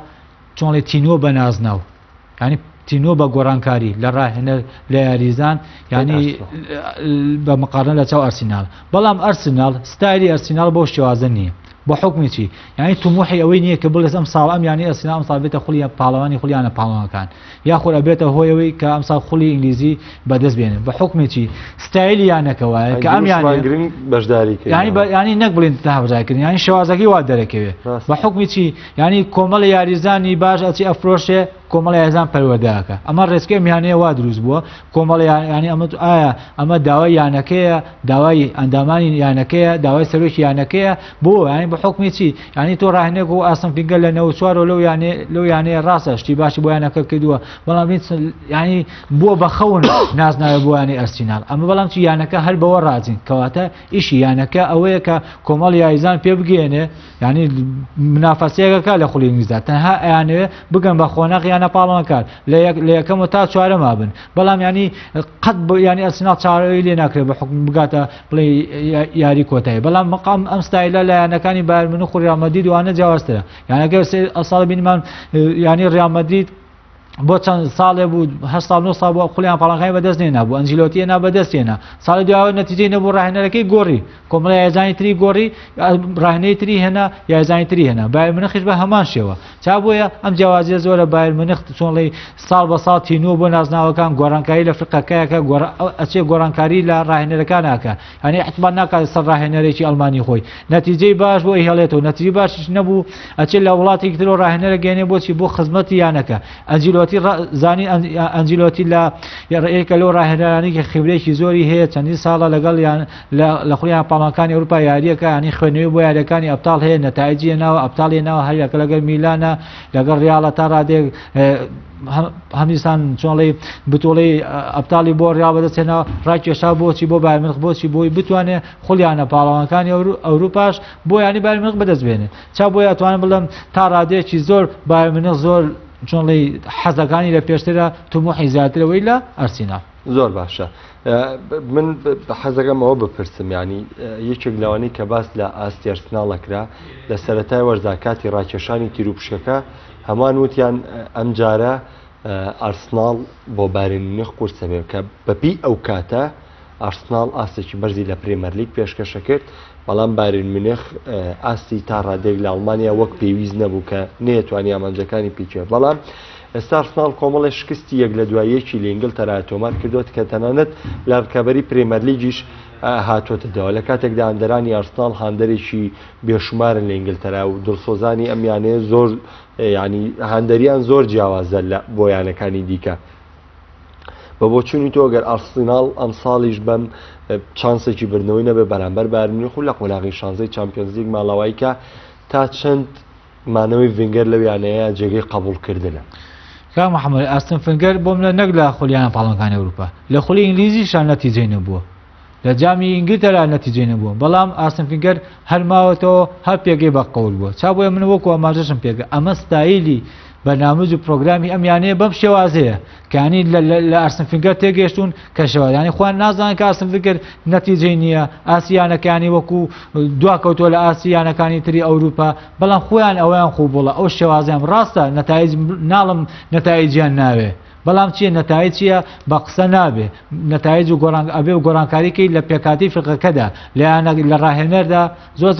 چۆنڵێ تینۆ بە نازناو ینی تینۆ بە گۆڕانکاری لە ڕاهێنەر لە یاریزان ینی بە مقارنە لە چاو ئەرسینال بەڵام ئەرسینال ستایلی ئەرسینال بۆ شێوازە نییە بۆ حکمی چی ینی توموحی ئەوەی نییە کە بڵێت ئەم ساڵ ئەم ینی ئەرسینال ئەم ساڵ بێتە خولی پاڵەوانی خولیانە پاڵەوانەکان یاخۆ ئەبێتە هۆیەوەی کە ئەم ساڵ خولی ئینگلیزی بەدەست بێنێت بە حکمی چی ستایلی یانەکەوایە کە ئەم یانی بەشداری ینی نەک بڵێن تاهبژایکردن ینی شێوازەکەی وا دەرەکەوێت بە حکمی چی ینی کۆمەڵی یاریزانی باش ئەچی ئەفرۆشێ کۆمەڵی هێزان پەروەردەکە ئەمە ڕێچکەی میانەیە وا دروست بووە کۆمەڵی ینی ئەمە ئایا ئەمە داوای یانەکەیە داوای ئەندامانی یانەکەیە داوای سەرۆکی یانەکەیە بۆ ینی بە حکمی چی ینی تۆ ڕاهێنێک و ئاسم فینگەل لە 94 لەو یانەیە ڕاستە شتی باشی بۆ یانەکە کردووە بەڵام ینی بووە بە خەون نازناوە بۆ ینی ئەرسینال ئەمە بەڵام چی یانەکە هەر بەوە ڕازین کەواتە ئیشی یانەکە ئەوەیە کە کۆمەڵی یاریزان پێ بگەێنێ ینی منافەسەیەکەکە لە خولی ئینگلیزدا تەنها ئەیانەوێ بگەن بە خۆنەق یانە پاڵەوانکار لە یەکەم تا چوارەما بن بەڵام ینی قەت ینی ئەرسنال چارەوەی لێ ناکرێت بە حکم بگاتە بڵێ یاری کۆتایی بەڵام مەقام ئەم ستایلە لە یانەکانی بایر مونیخ و ڕیال مەدرید وانە جیاوازترە یانەکە ساڵ بینمان ینی ڕیال مەدرید بۆ چەند ساڵێ بوو 8 ساڵ بۆ خولیان پاڵەکانی بەدەست نێنا بوو ئەنجیلۆتی هێنا بەدەستێنا ساڵی دوای نەتیجەی نەبوو ڕاهێنەرەکەی گۆڕی کۆمەڵی یازانی تری گۆڕی ڕاهێنەی تری هێنا یازانی تری هێنا بایر مونیخیش بە هەمان شێوە چا بۆیە ئەم جیاوازیە زۆرە بایر مونیخ چۆنڵی ساڵ بە ساڵ تینووە بۆ نازناوەکان گۆڕانکاری لە فرقەکەیەکە ئەچێ گۆڕانکاری لە ڕاهێنەرەکان ناکە ینی احتمال ناکات سەر ڕاهێنەرێکی ئەڵمانی خۆی نەتیجەی باش بۆ هێڵێتەوە نەتیجەی باشش نەبوو ئەچێت لە وڵاتێکی ترەوە ڕاهێنەرە گەێنێ بۆچی بۆ خزمەتی یانەکە ئەنجیلۆتی زانی ئەنجیلۆتی لە ڕێکە لەو ڕاهێنەرانی کە خبرێکی زۆری هەیە چەندین ساڵە لەگەڵ لە خولیان پاڵەکانی ئەوروپا یاریەکە ینی خوێنەوەی بۆ یاریەکانی ئەبتاڵ هەیە نەتایجی هێناوە ئەبتاڵی هێناوە هەریەکە لەگەڵ میلانە لەگەڵ ڕیاڵە تا ڕادێک هەمیسان چۆنڵی بتۆڵی ئەبتاڵی بۆ ڕیاڵ بەدەستێنەوە ڕاکێشا بۆچی بۆ بایر مونیخ بۆچی بۆی بتوانێت خولیانە پاڵەوانەکانی ئەوروپاش بۆ ینی بایر مونیخ بەدەست بێنێ چا بۆیە ئەتوانم بڵێم تا ڕادێکی زۆر بایر مونیخ زۆر چۆنڵی حەزەکانی لە پێشترە توموحی زیاترەوەی لە ئەرسینال زۆر باشە من حەزەکەمەوە بپرسم ینی یەکێک لەوانەی کە باس لە ئاستی ئەرسناڵەکرا لە سەرەتای وەرزاکاتی ڕاکێشانی تیروپشەکە هەمان وتیان ئەم جارە ئەرسناڵ بۆ بایر مونیخ قورسە بێ کە بەپی ئەو کاتە ئەرسناڵ ئاستێکی بەرزی لە پرێمەر لیگ پێشکەشە کرد بەڵام بایر مونیخ ئاستی تا ڕادێک لە ئەڵمانیا وەک پێویست نەبوو کە نێتوانی ئامانجەکانی پیچێ بەڵام ئێستا ئەرسناڵ کۆمەڵی شکستی یەک لە دوایەکی لە ئینگلتەرا تۆمار کردوت کە تەنانەت لە ڕکەبەری پرێمەر لیگیش هاتوۆتەدەوە لە کاتێکدا هەندەرانی ئەرسناڵ هەندێکی بێشمارن لە ئینگلتەرا و دڵسۆزانی ئەم یانەیە زۆر ینی هەندەریان زۆر جیاوازە لە بۆ یانەکانی دیکە بە بۆچوونی تۆ گەر ئەرسناڵ ئەم ساڵیش بەم چانسێکی بردنەوەی نەبێ بەرامبەر بایر مونیخ و لە قۆلاغی شانزەی چامپیۆنز لیگ ماڵەوەی کە تا چەند مانەوەی ڤینگەر لەو یانەیە جێگەی قبولکردنە کا محەممەد ئاستن فنگەر بۆم لە نەک لە خولیانە پاڵەکانی ئەوروپا لە خولی ئینگلیزیشان نەتیجەی نەبووە لە جامی ئینگلتەرا نەتیجەی نەبووە بەڵام ئاستن فنگەر هەرماوەتەوە هەر پێگەی بە قەول بووە چا بۆیە من وەکو ئاماژەشم پێگە ئەمە ستایلی بەناموز و پرۆگرامی ئەم یانەیە بەم شێوازەیە کانی لە ئارسن فنگەر تێگەشتون کە شێوازانی خوان نازانن کە ئارسن فنگەر نەتیجەی نییە ئاسییانەکانی وەکو دواکەوتۆ لە ئاسییانەکانی تری ئەوروپا بەڵام خۆیان ئەویان خوب بووڵە ئەو شێوازیان ڕاستە نەتایج ناڵم نەتایجیان ناوێ بەڵام چییە نەتایج چییە بە قسە نابێ نەتایج و ئەبێ و گۆڕانکاریکەی لە پێکاتی فرقەکەدا لە ڕاهێنەردا زۆر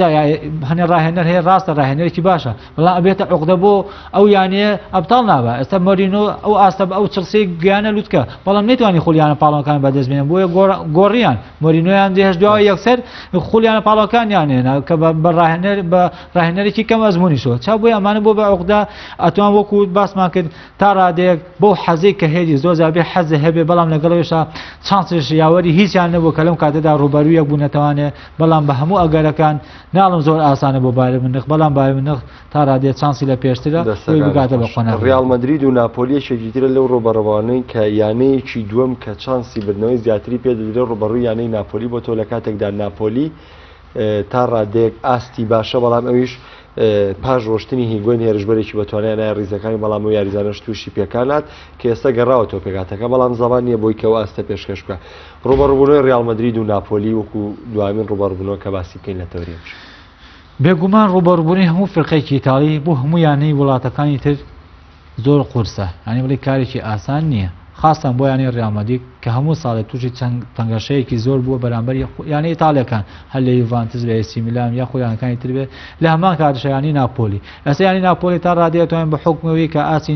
هەنێ ڕاهێنەر هەیە ڕاستە ڕاهێنەرێکی باشە بەڵام ئەبێتە عقدە بۆ ئەو یانەیە ئەبتاڵ نابە ئێستا مۆرینۆ ئەو ئاستە ئەو چڵسی گیانە لوتکە بەڵام نێتوانی خولیانە پاڵەکان بەدەست بێنن بۆیە گۆڕیان مۆرینۆیان دێهێشتەوە یەکسەر خولیانە پاڵەکانیان هێنا کە بە ڕاهێنەرێکی کەم ئەزمموونیشەوە چا بۆی ئەمانە بۆ بە عقدا ئەتوان وەکو باسمان کرد تا ڕادەیەک بۆ حەزی کە هێدی زۆر زابێ حەزە هەبێ بەڵام لەگەڵەوەشە چانسش یاوەری هیچیان نەبوو کە لەم کاتەدا ڕوبەرویەک بوو نەتوانێت بەڵام بە هەموو ئەگەرەکان ناڵم زۆر ئاسانە بۆ بایر مونیخ بەڵام بایر مونیخ تا ڕادێت چانسی لە پێشترە بگاتە بە قۆناغ ڕیال مەدرید و ناپۆلیەکێکی ترە لەو ڕوبەڕەوانەی کە یانەیەکی دووەم کە چانسی بردنەوەی زیاتری پێدەدرێت ڕوبەڕووی یانەی ناپۆلی بۆ تۆ لە کاتێکدا ناپۆلی تا ڕادێک ئاستی باشە بەڵام ئەویش پاش ڕۆشتنی هیگوێن هێرشبەرێکی بەتوانای نای ڕیزەکانی بەڵام و یاریزانەش تووشی پێکانات کە ئێستا گەڕاوەتەوە پێکاتەکە بەڵام زەبان نیە بۆی کەەوە ئەستە پێشکەش بکە ڕوبەڕووبوونەوەی ڕیال مەدرید و ناپۆلی وەکو دوامین ڕوبەڕووبوونەوە کە باسی بکەین لە تەوریەش بێگومان ڕوبەڕووبوونی هەموو فرقەیەکی ئیتاڵی بۆ هەموو یانەی وڵاتەکانی تر زۆر قورسە ینی بڵێ کارێکی ئاسان نییە خاستان بۆ یانی ڕیال مەدرید کە هەموو ساڵێک تووشی چەند تەنگەشەیەکی زۆر بووە بەرامبەر یانی ئیتاڵیەکان هەر لە یوڤانتس بە ئێسی میلان یا خۆیانەکانی تر بێ لە هەمان کاتەشە ینی ناپۆلی ئەستا ینی ناپۆلی تا ڕادێتوانین بە حکمەوەی کە ئاسی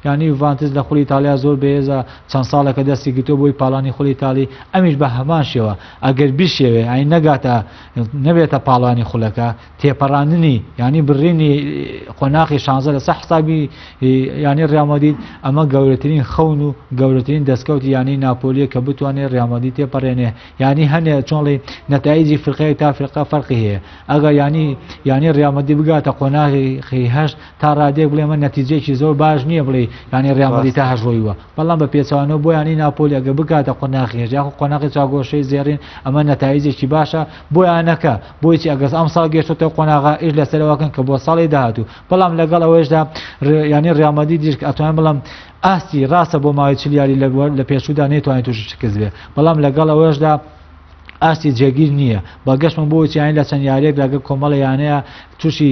ینی یوڤانتس لە خولی ئیتالیا زۆر بەهێزە چەند ساڵێکە دەستی گرتووە بۆی پاڵانی خولی ئیتالی ئەمیش بە هەمان شێوە ئەگەر بیشێوێ ئەین نەگاتە نەبێتە پاڵانی خولەکە تێپەڕاندنی ینی بڕینی قۆناغی شانزە لەسەر حسابی ینی ڕیال مەدرید ئەمە گەورەترین خەون و گەورەترین دەستکەوتی یانی ناپۆلی ناپۆلیە کە بتوانێت ڕیامەدی تێپەڕێنێ ینی هەنێ چۆڵی نەتایجی فرقەیە تا فرقە فەرقی هەیە ئەگەر ینی ڕیامەدی بگاتە قۆناغی هەشت تا ڕادێک بڵێ من نەتیجەیەکی زۆر باش نییە بڵێ ینی ڕیامەدی تا هەژۆیوە بەڵام بە پێچوانەوە بۆ ینی ناپۆلی ئەگە بگاتە قۆناغی هێژ یاخو قۆناغی چاگۆشەی زێڕین ئەمە نەتایجێکی باشە بۆیانەکە بۆیچی ئەگەس ئەم ساڵ گەشتۆتە قۆناغا ئیش لەسەرەوەکەن کە بۆ ساڵی داهاتوو بەڵام لەگەڵ ئەوەشدا ینی ڕیامەدی دیش ئەتوانین بڵام ئاستی ڕاستە بۆ ماوەی چلیاری لە پێشودا نێتوانێت توش شکست بێ بەڵام لەگەڵ ئەوەشدا ئاستی جێگیر نییە بەگەشتمان بۆ چیانی لە چەند یاریێک لەگە کۆمەڵە یانەیە تووشی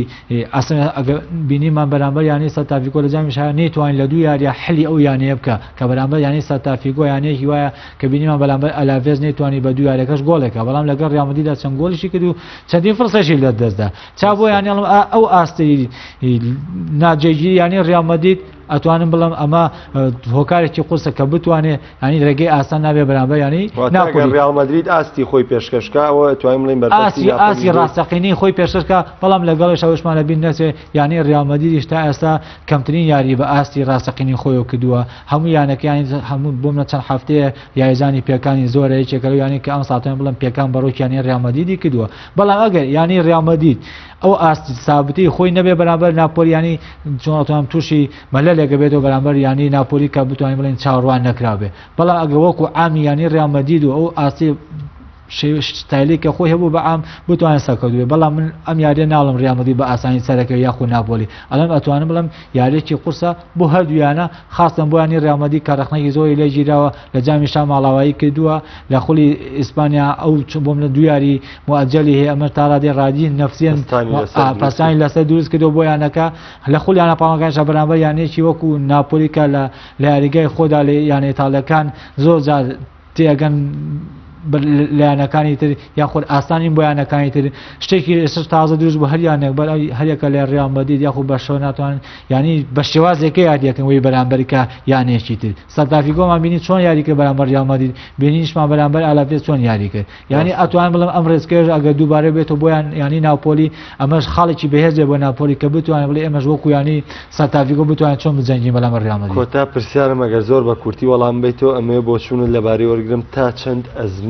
بینیمان بەرامبەر ینی سەتافیکۆ لە جامیش نێتوانین لە دوو یاریە حلی ئەو یانەیە بکە کە بەرامبەر ینی سەتافیکۆ یانەیەکی وایە کە بینیمان بەرامبەر ئەلاڤێز نێتوانی بە دوو یاریەکەش گۆڵێکە بەڵام لەگەڵ ڕیامەدیدا چەند گۆڵیشی کرد و چەندین فرسەشی لە دەستدا چا بۆ ینی ئەو ئاستی ناجێگیری ینی ڕیامەدیت ئەتوانم بڵم ئەمە هۆکارێکی قورسە کە بتوانێت ینی ڕێگەی ئاسان نابێ بەرامبەر ینی ڕیال مەدرید ئاستی خۆی پێشکەشکاوە توانین بڵین ئاسی ڕاستەقینی خۆی پێشکە بەڵام لەگەڵش ئەوشمانە بین نەچێ ینی ڕیال مەدریدیش تا ئێستا کەمترین یاری بە ئاستی ڕاستەقینی خۆی کردووە هەموو یانەکانی هەموو بۆم لە چەند هەفتەیە یاریزانی پێکانی زۆرە یەکێکەوە ینی کە ئەم ساتۆن بڵم پێکان بەڕۆکیانی ڕیال مەدریدی کردووە بەڵام ئەگەر ینی ڕیال مەدرید ئەو ئاستی سابتی خۆی نەبێ بەرامبەر ناپۆلی ینی چۆنتوانم تووشی مەلەلێکە بێتەوە بەرامبەر ینی ناپۆلی کە بتوانین بڵین چاوەڕوان نەکرابێ بەڵام ئەگە وەکو عامی ینی ڕیال مەدرید و ئەو ئاستی شتایلی کە خۆی هەبوو بە عام بتوانێت سەرکەوتوێ بەڵام من ئەم یاریە ناڵم ڕیال مەدرید بە ئاسانی سەرەکەوێ یاخو ناپۆلی ئەلەم ئەتوانم بڵم یاریێکی قورسە بۆ هەردوویانە خاستن بۆ ینی ڕیال مەدرید کارەخنەی زۆری لێ گیراوە لە جامیشا ماڵاوایی کردووە لە خولی ئیسپانیا ئەو بۆم لە دوو یاری موعجەلی هەیە ئەمە تا ڕادێ ڕادی نەفسیەن پاسانی لەسەر دروست کردو بۆ یانەکە لە خولیانە پاڵەکانشە بەرامبەر یانەیەکی وەکو ناپۆلیکە لە یاریگای خۆدا لە یانە ئیتاڵیەکان زۆر جار تێگەن لایەنەکانی تر یاخود ئاسانین بۆ یانەکانی تر شتێکی ئێستا تازە دروست بۆ هەریانێک هەریەکە لە ڕیال مەدرید یاخود بە شەو ناتوانن ینی بە شێوازێکە یاریەکەن وی بەرامبەرکە یانێکی تر سەتافیکۆمان بینی چۆن یاریکە بەرامبەر ڕیال مەدرید بینیشمان بەرامبەر ئالاڤێز چۆن یاری کرد ینی ئەتوان بڵم ئەم ڕێزکێژ ئەگەر دووبارە بێتەوە بۆیان ینی ناپۆلی ئەمەش خاڵێکی بەهێزێ بۆ ناپۆلی کە بتوانێت بڵێ ئێمەش وەکو ینی سەتافیکۆ بتوانێت چۆن بجەنگین بەلام ڕیال مەدرید کۆتا پرسیارم ئەگەر زۆر بە کورتی وەڵام بیتەوە ئەمێ بۆ چوونت لەبارەی وەرگرم تا چەند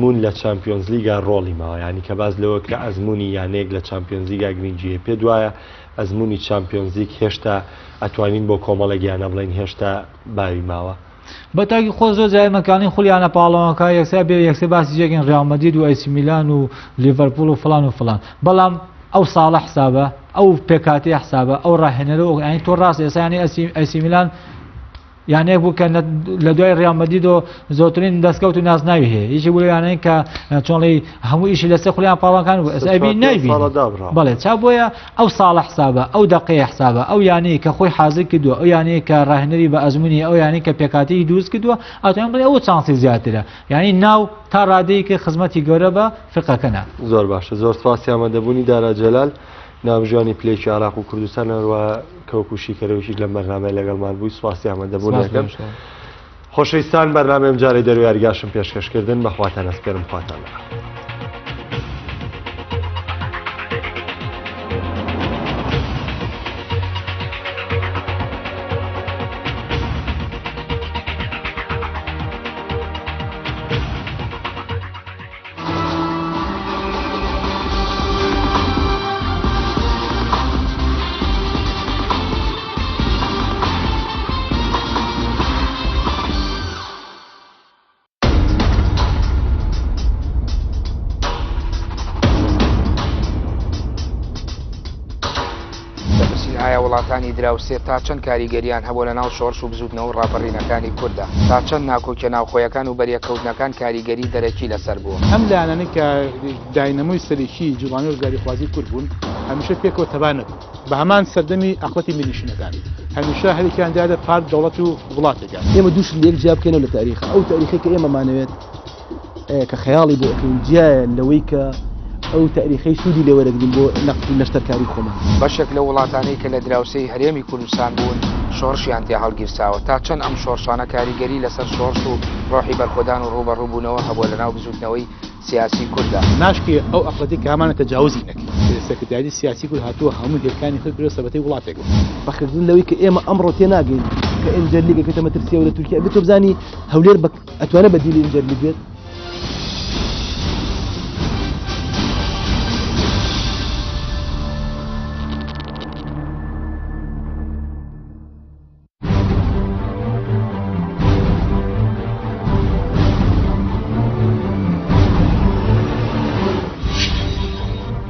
ئەزمون لە چامپیۆنز لیگا ڕۆڵی ماوە ینی کە باز لەوە کە ئەزمموی یانەیەک لە چامپیۆنز لیگا گرنگجیە پێ دوایە ئەزمموی چامپیۆنز لیگ هێشتا ئەتوانین بۆ کۆمەڵە گیانە بڵین هێشتا باوی ماوە بەتاکی خۆ زۆر جای مەکانی خولیانە پاڵەوەکە یەکسا بێ یەکسێ باسی جێگەن ڕیال مەدرید و ئەیسی میلان و لیڤەرپوڵ و فلان بەڵام ئەو ساڵە حسابە ئەو پێکاتی حسابە ئەو ڕاهێنەرە ینی تۆ ڕاست ئێستا ینی ئەیسی میلان یانەیە بوو کە لە دوای ڕیال مەدرید و زۆرترین دەستکەوت و نازناوی هەیە هیچی بوو یانەیە کە چۆنڵی هەموو ئیشی لەسەر خولیان پاڵەکان بوو ئەسابی نایبین بەڵێ چا بۆیە ئەو ساڵە حسابە ئەو دەقەیە حسابە ئەو یانەیە کە خۆی حاضر کردووە ئەو یانەیە کە ڕاهێنەری بە ئەزمموی ئەو یانەی کە پێکاتی دروست کردووە ئەتوان بڵێ ئەوە چانسی زیاترە ینی ناو تا ڕادەیە کە خزمەتی گەورە بە فرقەکەنە زۆر باشە زۆر سپاسی ئامادەبوونی دارا جەلال ناوژانی پلێکی عراق و کوردستان هەروە کەوکوشی کەرەوەشی لە بەرنامەی لەگەڵمان بووی سواسی ئامادەبوونەکەم خۆشەویستان بەرنامەم جارێ دەروی یاریگاشم پێشکەشکردن بەخواتان ئەسپێرم خواتان لەگەڵ وڵاتانی دراوسێت تا چەند کاریگەریان هەبوو لە ناو شۆڕش و بزوتنەوە ڕاپەڕینەکانی کووردا تا چەند ناکۆکە ناوخۆیەکان و بەریەکەوتنەکان کاریگەری دەرەکی لەسەر بووە ئەم لایەنانەی کە داینەمۆی سەرێکی جوڵانی و گاریخوازی کورد بوون هەمیشە پێکەوە تەبان نەبوو بە هەمان سەردەمی ئەخڵەتی ملیشنەکان هەمیشە هەرێکیان دادە پارت دەوڵەت و وڵاتێکان ئێمە دووش لێک جیا بکەینەوە لە تاریخ ئەو تاریخی کە ئێمەمانەوێت کە خەیاڵی بۆ ئەکەین جیایە لەوەی کە ئەو تاریخی سوودی لێوەرەگرین بۆ نەشتەرکاری خۆمان بەشێک لە وڵاتانەی کە لە دراوسەی هەرێمی کوردستان بوون شۆڕشیان تێ هەڵگیرساوە تا چەند ئەم شۆڕشانە کاریگەری لەسەر شۆڕش و ڕۆحی بەرخۆدان و ڕوبەڕووبوونەوە هەبووە لەناو بزوتنەوەی سیاسی کووردا ناشکی ئەو ئەخڵەتی کە هەمانە تەجاوزی نەکرد سەکرتاری سیاسی کورد هاتووە هەموو هێرکانی خۆی برۆ سەبەتەی وڵاتێک بەخردن لەوەی کە ئێمە ئەمڕۆ تێناگەین کە ئینجەر لیگەکە تە مەترسیە و لە تورکیا بێت تۆ بزانی هەولێر ئەتوانە بەدیلی ئینجەر لیگ بێت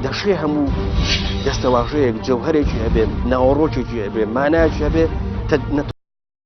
دەشێ هەموو دەستەواژەیەک جەوهرێکی هەبێ ناوەڕۆکێکی هەبێ مانایەکی هەبێ